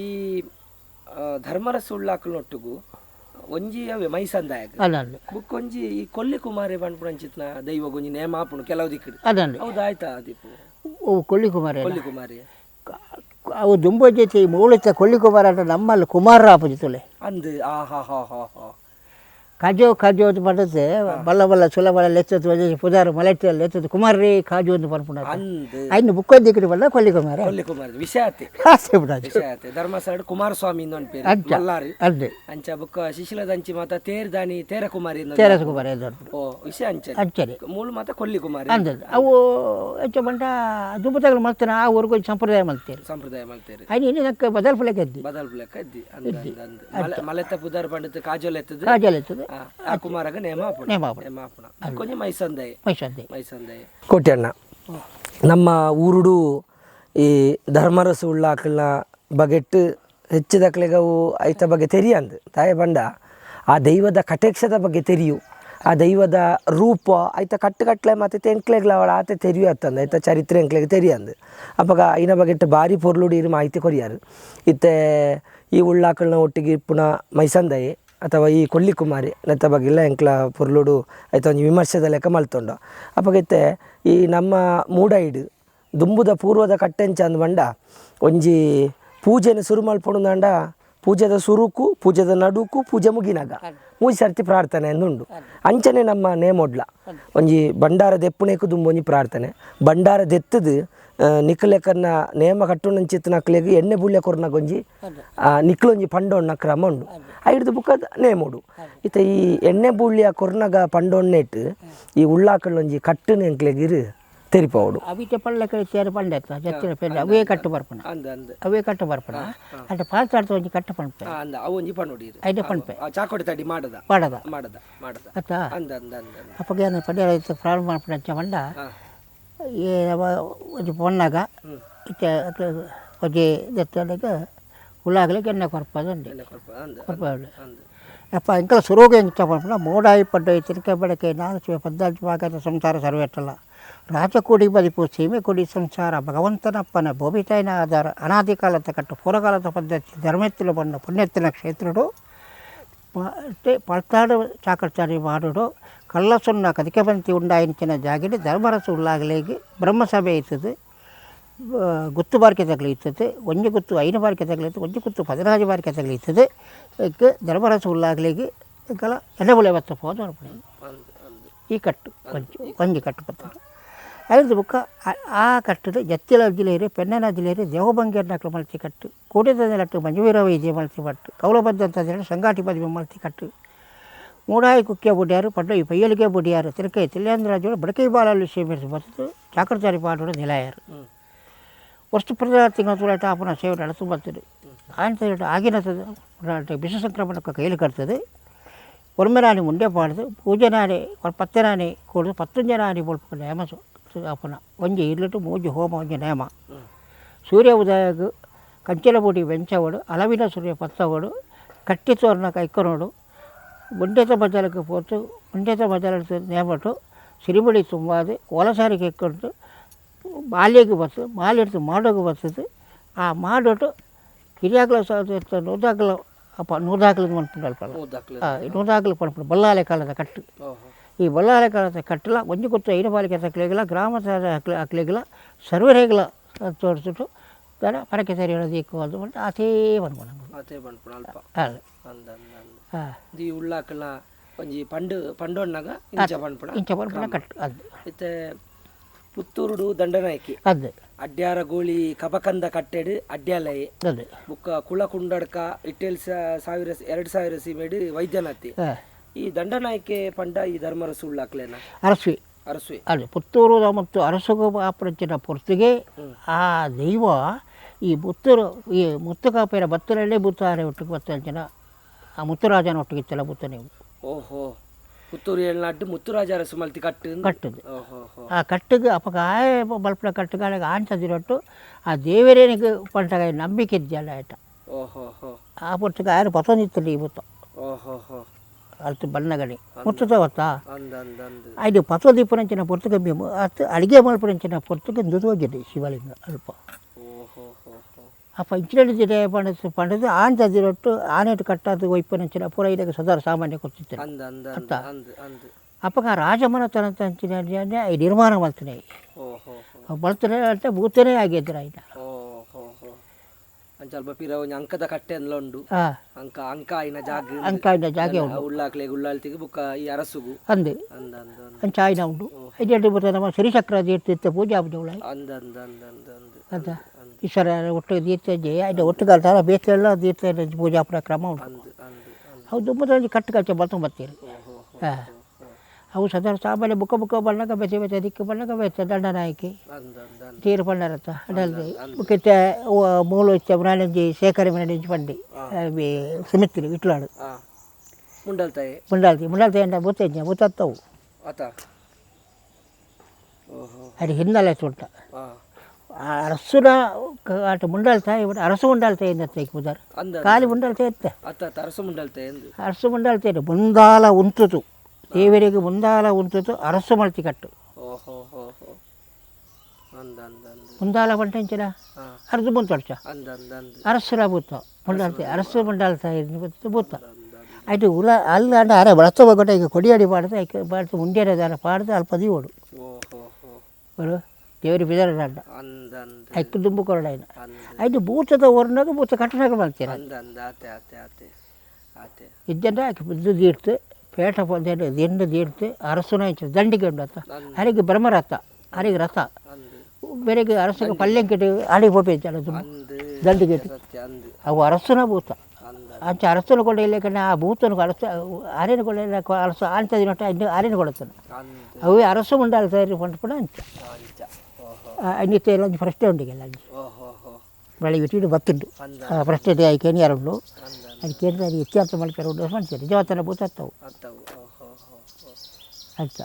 ಧರ್ಮರಸು ಉಳ್ಳಾಕಲ್ನೊಟ್ಟಿಗೂ ಒಂಜಿ ಅವೇ ಮೈಸಂದಾಯ ಬುಕ್ ಒಂಜಿ ಈ ಕೊಲ್ಲಿ ಕುಮಾರಿ ಪಂಡ್ಪುಣಂಚಿತ್ನ ದೈವ ಒಂಜಿ ನೇಮ ಆಪುಣು ಕೆಲವು ದಿಕ್ಕಡು ಹೌದಾಯ್ತಾ ದೀಪು ಕೊಲ್ಲಿ ಕುಮಾರಿ ಅವು ದುಂಬ ಜೊತೆ ಮೂಳಿತ ಕೊಲ್ಲಿ ಕುಮಾರ ಅಂತ ನಮ್ಮಲ್ಲಿ ಕುಮಾರ ಆಪಜಿತುಲೆ ಅಂದು ಕಾಜೋ ಅಂತ ಪಡ್ಡತ್ತೆ ಬಲ್ಲ ಸುಲಭ ಲೆಚ್ಚದು ಪುದಾರು ಮಲೆಟ್ಟಲ್ಲಿ ಲೆಚ್ಚದು ಕುಮಾರಿ ಕಾಜು ಅಂತ ಪನ್ಪುಣ ಐನು ಬುಕ್ಕೊಂದು ದಿಕ್ಕಡಿ ಬಂದ ಕೊಲ್ಲಿ ಕುಮಾರ ವಿಷಯತೆ ಧರ್ಮಸ್ಥಳ ಕುಮಾರಸ್ವಾಮಿ ಇನ್ನೊಂದು ಪೇರು ಮಲ್ಲಾರಿ ಅದೇ ಅಂಚ ಬುಕ್ಕ ಶಿಶಿಲದಂಚಿ ಮಾತ ತೇರ್ದಾನಿ ತೇರ ಕುಮಾರಿ ಓ ವಿಷಯ ಅಂಚರಿ ಮೂಲ ಮಾತ ಕೊಲ್ಲಿ ಕುಮಾರಿ ಅಂದದ್ದು ಅವು ಹೆಚ್ಚು ಬಂಟ ದುಂಬತಗಳು ಮಾಡ್ತಾನೆ ಆ ಊರಿಗೂ ಸಂಪ್ರದಾಯ ಮಾಡ್ತೇವೆ ಐನು ಇನ್ನಕ್ಕೆ ಬದಲ್ಪಲೆಕ್ಕ ಎದ್ದಿ ಮಲೆತ್ತ ಪುದಾರು ಪಂಡಿತ ಕಾಜೋಲ್ ಎತ್ತದು ಕುಮಾರಗ ಕೊಂಚ ಮೈಸಂದಯ ಕೋಟೆಯಣ್ಣ ನಮ್ಮ ಊರುಡು ಈ ಧರ್ಮರಸು ಉಳ್ಳಾಕಲ್ನ ಬಗೆಟ್ಟು ಹೆಚ್ಚಿದಕ್ಲೆಗೆ ಅವು ಐತ ಬಗ್ಗೆ ತೆರಿಯಂದು ತಾಯ ಬಂಡ ಆ ದೈವದ ಕಟೇಕ್ಷದ ಬಗ್ಗೆ ತೆರಿಯು ಆ ದೈವದ ರೂಪ ಐತ ಕಟ್ಟುಕಟ್ಲೆ ಮತ್ತು ಎಂಕ್ಲೆಗ್ಲ ಅವಳ ಆತ ತೆರಿಯು ಅತ್ತಂದು ಐತ ಚರಿತ್ರೆ ಎಂಕ್ಲೆಗೆ ತೆರಿಯಂದು ಅಪ್ಪಗ ಐನ ಬಗೆಟ್ಟು ಭಾರಿ ಪೊರ್ಲುಡು ಇರು ಮಾಹಿತಿ ಕೊರಿಯಾರು ಇತ್ತೆ ಈ ಉಳ್ಳಾಕಲ್ನ ಒಟ್ಟಿಗೆ ಪುನಃ ಮೈಸಂದಯೆ ಅಥವಾ ಈ ಕೊಲ್ಲಿ ಕುಮಾರಿ ನೆತ್ತ ಬಗ್ಗೆಲ್ಲ ಎಂಕ್ಲ ಪೊರ್ಲುಡು ಆಯ್ತು ಒಂಜಿ ವಿಮರ್ಶೆದ ಲೆಕ್ಕ ಮಲ್ತೊಂಡು ಅಪ್ಪಗೈತೆ ಈ ನಮ್ಮ ಮೂಡೈಡು ದುಂಬುದ ಪೂರ್ವದ ಕಟ್ಟೆಂಚ ಅಂದ್ ಬಂಡ ಒಂಜಿ ಪೂಜೆನ ಶುರು ಮಲ್ಪೊಂಡುಂಡ ಪೂಜೆದ ಸುರುಕು ಪೂಜೆದ ನಡುಕು ಪೂಜೆ ಮುಗಿನಾಗ 3 ಸರ್ತಿ ಪ್ರಾರ್ಥನೆ ಅಂದುಂಡು ಅಂಚನೆ ನಮ್ಮ ನೇಮೊಡ್ಲ ಒಂಜಿ ಬಂಡಾರದ ಎಪ್ಪುನೇಕು ದುಂಬು ಒಂಜಿ ಪ್ರಾರ್ಥನೆ ಬಂಡಾರದ ಎತ್ತದು ನಿಕ್ಲೆಕನ್ನ ನೇಮ ಕಟ್ಟುನಂಚಿತ್ ನಕ್ಲೆಗೆ ಎಣ್ಣೆ ಬುಳ್ಳೆ ಕೊರ್ನಗೊಂಜಿ ನಿಕ್ಲೊಂಜಿ ಪಂಡೋಣ್ಣ ಕ್ರಮ ಉಂಡು ಐಡ್ದು ಬುಕ್ಕದ ನೇಮೋಡು ಇತ್ತ ಈ ಎಣ್ಣೆ ಬುಳ್ಳಿಯ ಕೊರ್ನಗ ಪಂಡೋಣ್ಣೆಟ್ ಈ ಉಳ್ಳಾಕಲ್ಲೊಂಜಿ ಕಟ್ಟುನ ಎಂಕ್ಲೆಗಿರು ತೆರಿಪೋಡು ಅವಿತೆ ಪಳ್ಳೆ ಸೇರು ಪಂಡೆ ಜತ್ತಿನ ಪೆಂಡೆ ಅವೇ ಕಟ್ಟು ಬರ್ಪಣ ಅವೇ ಕಟ್ಟು ಬರ್ಪಣ అంటే ಪಾತಾಡ್ತ ಒಂಜಿ ಕಟ್ಟು ಪಂಪೆ ಅವು ಒಂಜಿ ಪನ್ನೋಡಿ ಐದೆ ಪಂಪೆ ಚಾಕೋಡಿ ತಡಿ ಮಾಡದ ಅತ್ತ ಅಪ್ಪಗೇನು ಪಡ್ಯಾರ ಪ್ರಾರಂಭ ಮಾಡ್ಪಣ ಮಂಡ ಈ ಒಂಜಿ ಪೊನ್ನಾಗ ಇತ್ತೆ ಒಂಜಿ ದೆತ್ತಲಿಗೆ ಹುಲ್ಲಾಗಲಿಕ್ಕೆ ಎಣ್ಣೆ ಕೊರ್ಪದುಂಡು ಕೊರ್ಪದು ಅಪ್ಪ ಇಂಕಲ ಸುರೋಗ ಎಂತ ಪಂಪಣ ಮೋಡಾಯಿ ಪಡ್ಡೋಯಿ ತಿರ್ಕೆ ಬಡಕೆ 4 14 ಭಾಗದ ಸಂಸಾರ ಸರ್ವೇಟಲ್ಲ ರಾಜಕೋಡಿ ಬದಿಪು ಸೀಮೆ ಕೊಡಿ ಸಂಸಾರ ಭಗವಂತನಪ್ಪನ ಭೂಮಿತಾಯಿನ ಆಧಾರ ಅನಾದಿ ಕಾಲದ ಕಟ್ಟು ಪೂರ್ವಕಾಲದ ಪದ್ಧತಿ ಧರ್ಮೆತ್ತಿನ ಬಣ್ಣ ಪುಣ್ಯತ್ತಿನ ಕ್ಷೇತ್ರಡು ಪಳ್ತಾಡು ಚಾಕರ್ಚಾರಿ ಮಾಡುಡು ಕಳ್ಳ ಸೊನ್ನ ಕದಿಕೆ ಬಂತಿ ಉಂಡಾಯಿಂಚಿನ ಜಾಗಿಡಿ ಧರ್ಮರಸು ಉಳ್ಳಾಗಲಿಗೆ ಬ್ರಹ್ಮಸಭೆ ಇರ್ತದೆ ಗುತ್ತು ಬಾರಿಕೆ ತಗಲಿರ್ತದೆ ಒಂಜಿ ಗುತ್ತು 5 ಬಾರಿಕೆ ತಗಲಿರ್ತದೆ ಒಂಜಿ ಗುತ್ತು 16 ಬಾರಿಕೆ ತಗಲಿರ್ತದೆ ಇದಕ್ಕೆ ಧರ್ಮರಸು ಉಳ್ಳಾಗಲಿಗೆ ಈಗಲ ಎಣ್ಣೆಬುಳೆ ಬತ್ತ ಹೋದ ಈ ಕಟ್ಟು ಒಂಜಿ ಕಟ್ಟು ಬತ್ತ ಐದು ಬುಕ್ಕ ಆ ಕಟ್ಟದು ಜತ್ತಿಲ ಜಿಲ್ಲೆಯರಿ ಪೆನ್ನನ ಜಿಲ್ಲೆಯರಿ ದೇವಭಂಗಿಯರ್ನಕ್ಲು ಮಲ್ತಿ ಕಟ್ಟು ಕೂಡಿದಟ್ಟು ಮಂಜುವೀರ ವೈದ್ಯ ಮಲ್ತಿ ಬಟ್ಟು ಕೌಲಬದ್ಧಂತ ಸಂಗಾಟಿ ಬದಿ ಮಲ್ತಿ ಕಟ್ಟು ಮೂಡಾಯಿ ಕುಕ್ಕೆ ಬುಡ್ಯಾರು ಪಡ್ಡ ಈ ಪಯ್ಯಲಿಗೆ ಬುಡಿಯಾರು ತಿರುಕೈ ತಿಲ್ಲೇಂದ್ರಾಜು ಬಡಕೈ ಬಾಲಲ್ಲಿ ಸೇರಿಸಿ ಬತ್ತು ಚಾಕರ್ಚಾರಿ ಪಾಡೋಡು ನಿಲಾಯರು ವಸ್ತು ಪ್ರಧಾನ ತಿಂಗಳ ತುಳಾಟ ಅಪ್ಪನ ಸೇವೆ ನಡೆಸು ಬರ್ತದೆ ಆಯ್ತು ಆಗಿನ ವಿಷ ಸಂಕ್ರಮಣಕ್ಕೆ ಕೈಲಿ ಕಟ್ತದೆ ಒರ್ಮೆರಾಣಿ ಮುಂಡೆ ಪಾಡ್ದು ಪೂಜೆನಾಣಿ 10 ನಾಣಿ ಕೊಡು 11 ನಾಣಿ ಬೊಳ್ಪು ನೇಮ ಅಪ್ಪನ ಒಂಜಿ ಇರ್ಲಿಟ್ಟು 3 ಹೋಮ ಒಂಜಿ ನೇಮ ಸೂರ್ಯ ಉದಯಗು ಕಂచెಲ ಬುಡಿ ವೆಂಚವಡು ಅಲವಿನ ಸೂರ್ಯ ಪತ್ತವಡು ಕಟ್ಟಿ ತೋರಣ ಕೈಕೊನೋಡು ಮುಂಡೆತ ಬಜಲಕ್ಕೆ ಪೋತು ಮುಂಡೆತ ಬಜಲ ನೇಮಟ್ಟು ಸಿರಿಬಡಿ ತುಂಬಾದು ಒಲಸಾರಿಗೆ ಎಕ್ಕೊಂಡು ಬಾಲ್ಯಗೆ ಬರ್ತದೆ ಬಾಲ್ಯ ಮಾಡೋಕೆ ಬರ್ತದೆ ಆ ಮಾಡೋಟು ಹಿರಿಯಾಗಲ ನೂದಾಗಲ ಅಪ್ಪ ನೂದಾಗಲಿಗೆ ಮನ್ಪುಂಡಲ್ಪ ನೂದಾಗಲು ಪನ್ಪುಂಡು ಬಲ್ಲಾಲೆ ಕಾಲದ ಕಟ್ಟು ಈ ಬಲ್ಲಾಲೆ ಕಾಲದ ಕಟ್ಟಲ ಒಂಜಿ ಗೊತ್ತು 5 ಬಾಲಿಕೆ ತಕ್ಕಲಿಗಿಲ್ಲ ಗ್ರಾಮದ ಹಾಕ್ಲಿಗಿಲ್ಲ ಸರ್ವರೇಗಲ ತೋರಿಸಿಟ್ಟು ದಡ ಪರಕೆ ಸರಿ ಹೇಳೋದಿಕ್ಕು ಅದು ಬಂದು ಆತೇ ಬಂದ್ಕೊಂಡು ಈ ಉಳ್ಳಾಕಲ ಒಂಜಿ ಪಂಡೋಣ್ಣಗ ಇಂಚ ಪನ್ಪುಣ ಕಟ್ಟು ಅದು ಮತ್ತೆ ಪುತ್ತೂರುಡು ದಂಡನಾಯಕಿ ಅದು ಅಡ್ಯಾರ ಗೋಳಿ ಕಬಕಂದ ಕಟ್ಟೆಡು ಅಡ್ಯಾಲಯ ಅದೇ ಬುಕ್ಕ ಕುಳ ಕುಂಡಡ್ಕ ಇಟ್ಟೆಲ್ 2000 ಸೀಮೆಡು ವೈದ್ಯನಾಥಿ ಈ ದಂಡನಾಯಕೆ ಪಂಡ ಈ ಧರ್ಮರಸು ಉಳ್ಳಾಕ್ಲೇನ ಅರಸ್ವಿ ಅದೇ ಪುತ್ತೂರು ಮತ್ತು ಅರಸು ಆಪರಂಚಿನ ಪೊರ್ತಿಗೆ ಆ ದೈವ ಈ ಮುತ್ತುಕಾಪೇರ ಬತ್ತಲಲ್ಲೇ ಬುತ್ತಾರೆ ಒಟ್ಟಿಗೆ ಬತ್ತಂಚಿನ ಆ ಮುತ್ತುರಾಜನ ಒಟ್ಟಿಗೆ ಇತ್ತಲ್ಲ ಬುತ್ತ ನೀವು ಓಹೋ ಪುತ್ತೂರು ಏಳ್ನಾಡು ಮುತ್ತುರಾಜ ಅರಸು ಮಲ್ತಿ ಕಟ್ಟದು ಆ ಕಟ್ಟಿಗೆ ಅಪಗ ಆಯ ಬಲ್ಪನ ಕಟ್ಟುಗಾಗ ಆಂಚದಿರೊಟ್ಟು ಆ ದೇವರೇನಿಗೆ ಪಂಟಗ ನಂಬಿಕೆ ಇದೆಯಲ್ಲ ಆಯ್ತ ಆ ಪೊರ್ತಿಗೆ ಆಯ್ತು ಪತೊಂದಿತ್ತಲ್ಲಿ ಈ ಬುತ್ತ ಅಲ್ತು ಬಣ್ಣಗಣಿ ಮುತ್ತದ ಹೊತ್ತಾ ಐದು ಪತೊಂದಿಪ್ಪನಂಚಿನ ಪೊರ್ತಿಗೆ ಅತ್ತು ಅಡುಗೆ ಮಲ್ಪನಂಚಿನ ಪೊರ್ತಿಗೆ ದುದೋಗಿದೆ ಶಿವಲಿಂಗ ಅಲ್ಪ ಅಪ್ಪ ಇಂಚಿನಲ್ಲಿದ್ದರೆ ಪಂಡದು ಆಂಚದಿರೊಟ್ಟು ಆನೆಟ್ಟು ಕಟ್ಟಾದ ಒಯ್ಪನಂಚಿನ ಪೂರ ಇದಕ್ಕೆ ಸದಾರ ಸಾಮಾನ್ಯ ಕೊಡ್ತಿದ್ದೆ ಅತ್ತ ಅಪ್ಪಗ ರಾಜಮನತನ ಅಂಚಿನ ಈ ನಿರ್ಮಾಣ ಮಾಡ್ತಾನೆ ಬಳ್ತಾನೆ ಅಂತ ಭೂತನೇ ಆಗಿದ್ರೆ ಆಯ್ತು ಸ್ವಲ್ಪ ಪಿರ ಅಂಕದ ಕಟ್ಟೆ ಎಲ್ಲ ಉಂಡು ಅಂಕ ಆಯ್ನ ಜಾಗ ಉಳ್ಳಾಕ್ಲೆ ಉಳ್ಳಾಳ್ತಿಗೆ ಬುಕ್ಕ ಈ ಅರಸುಗು ಅಂದೆ ಅಂಚ ಆಯ್ನ ಉಂಡು ಐದು ಬರ್ತಾರೆ ನಮ್ಮ ಶ್ರೀಚಕ್ರ ತೀರ್ಥ ಪೂಜಾ ಪೂಜೆ ಅಂತ ಈಶ್ವರ ಒಟ್ಟಿಗೆ ತೀರ್ಥ ಐದು ಒಟ್ಟಿಗೆ ಬೇಸೆಲ್ಲ ತೀರ್ಥ ಪೂಜಾ ಕ್ರಮ ಉಂಟು ಹೌದು ದುಂಬದಲ್ಲಿ ಕಟ್ಟು ಕಚ್ಚ ಬರ್ತೀರಿ ಅವು ಸದಾ ಸಾಮಾನ್ಯ ಬುಕ್ಕ ಬಣ್ಣಗ ಬೆಚ್ಚ ದಿಕ್ಕು ಬಣ್ಣಗ ಬೆಚ್ಚ ದಂಡನಾಯಕಿ ತೀರು ಪಂಡರತ್ತ ಅಡಲ್ದೆ ಬುಕ್ಕಿತ್ತ ಮೂಲ ಇಚ್ಚ ಮನಾಲಂಜಿ ಶೇಖರ ಮನಾಲಂಜಿ ಪಂಡಿ ಸುಮಿತ್ರಿ ಇಟ್ಲಾಡು ಮುಂಡಲ್ತಾಯಿ ಅಂಡ ಬುತ್ತವು ಅದು ಹಿನ್ನೆಲೆ ಸುಂಟ ಅರಸುನ ಆಟ ಮುಂಡಲ್ತಾಯಿ ಅರಸು ಮುಂಡಲ್ತಾಯಿ ಅಂತ ಉದಾರ ಖಾಲಿ ಮುಂಡಲ್ತಾಯಿ ಇತ್ತೆ ಅರಸು ಮುಂಡಲ್ತಾಯಿ ಮುಂದಾಲ ಉಂಟುತು ದೇವರಿಗೆ ಮುಂದಾಲ ಉಂಟು ಅರಸು ಮಲ್ತಿ ಕಟ್ಟು ಮುಂದಾಲ ಬಂಟಂಚಿನ ಅರ್ಧ ಮುಂತೊಡ್ಚ ಅರಸುರ ಬೂತ ಮುಂಡಾಲ್ತೆ ಅರಸು ಮುಂಡಾಲ್ತಾ ಬೂತ ಆಯ್ತು ಉಲ ಅಲ್ಲ ಅಂಡ ಅರೆ ಬಳತ ಹೋಗೋಟ ಈಗ ಕೊಡಿಯಾಡಿ ಪಾಡ್ದು ಮುಂಡೇರ ದಾರ ಪಾಡ್ದು ಅಲ್ಪ ದೀವೋಡು ಬರು ದೇವರಿ ಬಿದರ ಅಂಡ ಐಕು ದುಂಬು ಕೊರಡಾಯ್ನ ಆಯ್ತು ಬೂತದ ಹೊರನಾಗ ಬೂತ ಕಟ್ಟನಾಗ ಮಾಡ್ತೀರ ಇದ್ದಂಡ ಬಿದ್ದು ದೀರ್ತು ಪೇಟ ಪೊಂದೇನು ದಿಂಡು ದೀರ್ತು ಅರಸುನ ದಂಡಿಗೆ ಉಂಡತ್ತ ಹರಿಗೆ ಬ್ರಹ್ಮರಥ ಹರಿಗೆ ರಥ ಬೇರೆಗೆ ಅರಸಿಗೆ ಪಲ್ಯಂಕಿಟ್ಟು ಆಡಿಗೆ ಹೋಗ್ಬೇಕಲ್ಲ ದಂಡಿಗೆ ಅವು ಅರಸುನ ಭೂತ ಅಂಚ ಅರಸನ ಕೊಂಡ ಇಲ್ಲ ಕಣ್ಣ ಆ ಭೂತನ ಅರಸ ಆರಿನ ಕೊಂಡ ಅರಸ ಆಂತದಿನೊಟ್ಟ ಇನ್ನು ಆರಿನ ಕೊಡುತ್ತಾನೆ ಅವೇ ಅರಸು ಮುಂಡಾಲ ತಯಾರಿ ಪಂಡ ಅಂಚ ಅನ್ನಿತ್ತೆ ಎಲ್ಲ ಪ್ರಶ್ನೆ ಉಂಡಿಗೆಲ್ಲ ಅಂಜಿ ಬೆಳಿಗ್ಗೆ ಇಟ್ಟು ಬತ್ತುಂಡು ಪ್ರಶ್ನೆ ಆಯ್ಕೆ ಯಾರುಂಡು ಅದಕ್ಕೆ ಅದು ಇತ್ಯರ್ಥ ಮಾಡ್ತಾರೆ ಉಂಡು ಮಾಡ್ತಾರೆ ನಿಜವತ್ತನ ಭೂತ ಹತ್ತವು ಅಂತ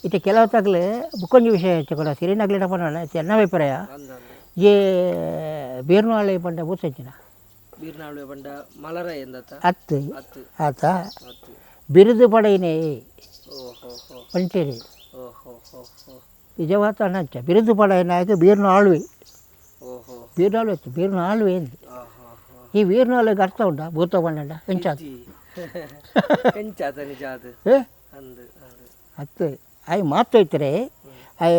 ಇತ್ತು ಕೆಲವು ತಗಲು ಬುಕ್ಕೊಂಜಿ ವಿಷಯ ಕೂಡ ಸಿರಿನಾಗ್ಲಿನ ಪಣ್ಣ ಚೆನ್ನ ಅಭಿಪ್ರಾಯ ಏ ಬೀರ್ನಾಳೆ ಪಂಡ ಭೂತಂಚಿನ ಅತ್ತು ಆತ ಬಿರುದು ಪಡೆಯನೇ ಪಂಟೇರಿ ನಿಜವಾತ ಅಣ್ಣಂಚ ಬಿರುದು ಪಡೆಯನಾಗ ಬೀರ್ನ ಆಳ್ವೆ ಬೀರ್ನಾಳು ಇತ್ತು ಬೀರ್ನ ಆಳ್ವೆ ಎಂದು ಈ ವೀರ್ನಾಳಿಗೆ ಅರ್ಥ ಉಂಟಾ ಭೂತ ಬಣ್ಣ ಎಂಚಾದ ಅತ್ತು ಆಯ್ ಮಾತು ಐತರೆ ಆಯ್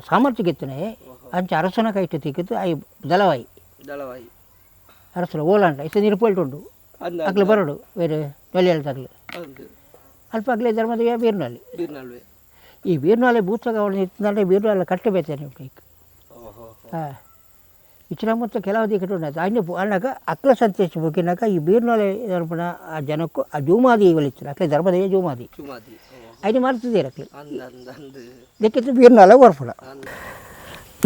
ಸಾಮರ್ಥ್ಯ ಗೆತ್ತನೆ ಅಂಚ ಅರಸನ ಕೈಟ್ ತಿಕ್ಕಿತ್ತು ಆಯ್ ದಳವಾಯಿ ಅರಸನ ಓಲಾಂಡ ಇಷ್ಟ ನಿರುಪಲ್ಟುಂಡು ಅಗ್ಲು ಬರಡು ಬೇರೆ ನೆಲೆಯಲ್ಲಿ ತಗಲು ಅಲ್ಪ ಅಗ್ಲೇ ಧರ್ಮದ ಬೀರ್ನಾಳಿ ಈ ಬೀರ್ನಾಳೆ ಭೂತಗ ಅವಳು ನಿಂತಂದ್ರೆ ಬೀರ್ನಾಳೆ ಕಟ್ಟಬೇಕೇನೆ ಹಾಂ ಇಚ್ಚಿನ ಮತ್ತು ಕೆಲವು ದಿಕ್ಕಿಟ್ಟು ಅನ್ನ ಅಣ್ಣಗ ಅಕ್ಲ ಸಂತೇಶ ಬುಕ್ಕಿನಾಗ ಈ ಬೀರ್ನಾಳೆ ಧರ್ಮನ ಆ ಜನಕ್ಕೂ ಆ ಜೂಮಾದಿ ಇವಳಿತ್ತು ಅಕ್ಲೆ ಧರ್ಮದೇವ ಜೂಮಾದಿ അതിന് മറുത്തത് ഇറക്കി ಇದಕ್ಕಿಂತ ಬೀರ್ನಾಳ ಓರ್ಪಡ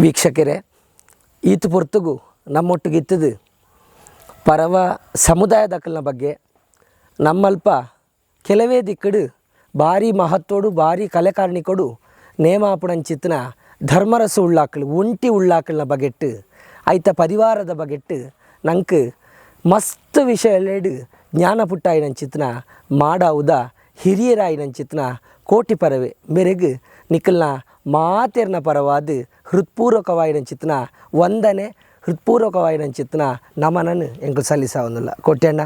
ವೀಕ್ಷಕರೇ ಈತ ಪೊರ್ತುಗು ನಮ್ಮೊಟ್ಟಿಗಿತ್ತದು ಪರವ ಸಮುದಾಯದಕ್ಕಲ್ನ ಬಗ್ಗೆ ನಮ್ಮಲ್ಪ ಕೆಲವೇ ದಿಕ್ಕಡು ಭಾರಿ ಮಹತ್ವಡು ಭಾರಿ ಕಲೆಕಾರಣಿಕೊಡು ನೇಮಾಪುಣಂಚಿತ್ನ ಧರ್ಮರಸು ಉಳ್ಳಾಕಲು ಒಂಟಿ ಉಳ್ಳಾಕಲ್ನ ಬಗೆಟ್ಟು ಐತ ಪರಿವಾರದ ಬಗೆಟ್ಟು ನಂಗೆ ಮಸ್ತ್ ವಿಷಯಲೇಡು ಜ್ಞಾನ ಪುಟ್ಟಾಯಿನಂಚಿತ್ನ ಮಾಡಾವುದ ಹಿರಿಯರಾಯಿನಂಚಿತ್ನ ಕೋಟಿ ಪರವೆ ಮೆರೆಗು ನಿಖಲ್ನ ಮಾತೆರ್ನ ಪರವಾದ ಹೃತ್ಪೂರ್ವಕವಾಯಿನಂಚಿತ್ನ ವಂದನೆ ಹೃತ್ಪೂರ್ವಕವಾಯಿನಂಚಿತ್ನ ನಮನನ್ನು ಎಂಕ್ಲು ಸಲ್ಲಿಸಾವನ್ನುಲ್ಲ ಕೋಟ್ಯಣ್ಣ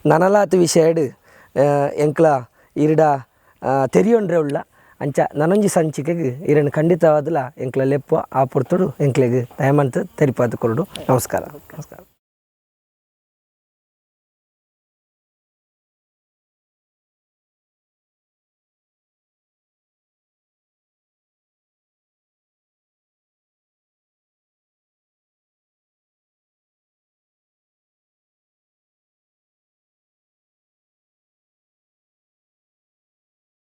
ನನಲಾತ ವಿಷಯಡು ಎಂಕ್ಲ ಇರಡ ತೆರಿಯೊಂಡ್ರೆ ಉಳ್ಳ ಅಂಚ ನನೊಂಜಿ ಸಂಚಿಕೆಗೆ ಇರನ್ನು ಖಂಡಿತವಾದಲ್ಲ ಎಂಕ್ಲ ಲೆಪ್ಪ ಆ ಪುರ್ತುಡು ಎಂಕ್ಲೆಗೆ ದಯಮಂತ ತೆರಿಪಾದ ಕೊರಡು ನಮಸ್ಕಾರ.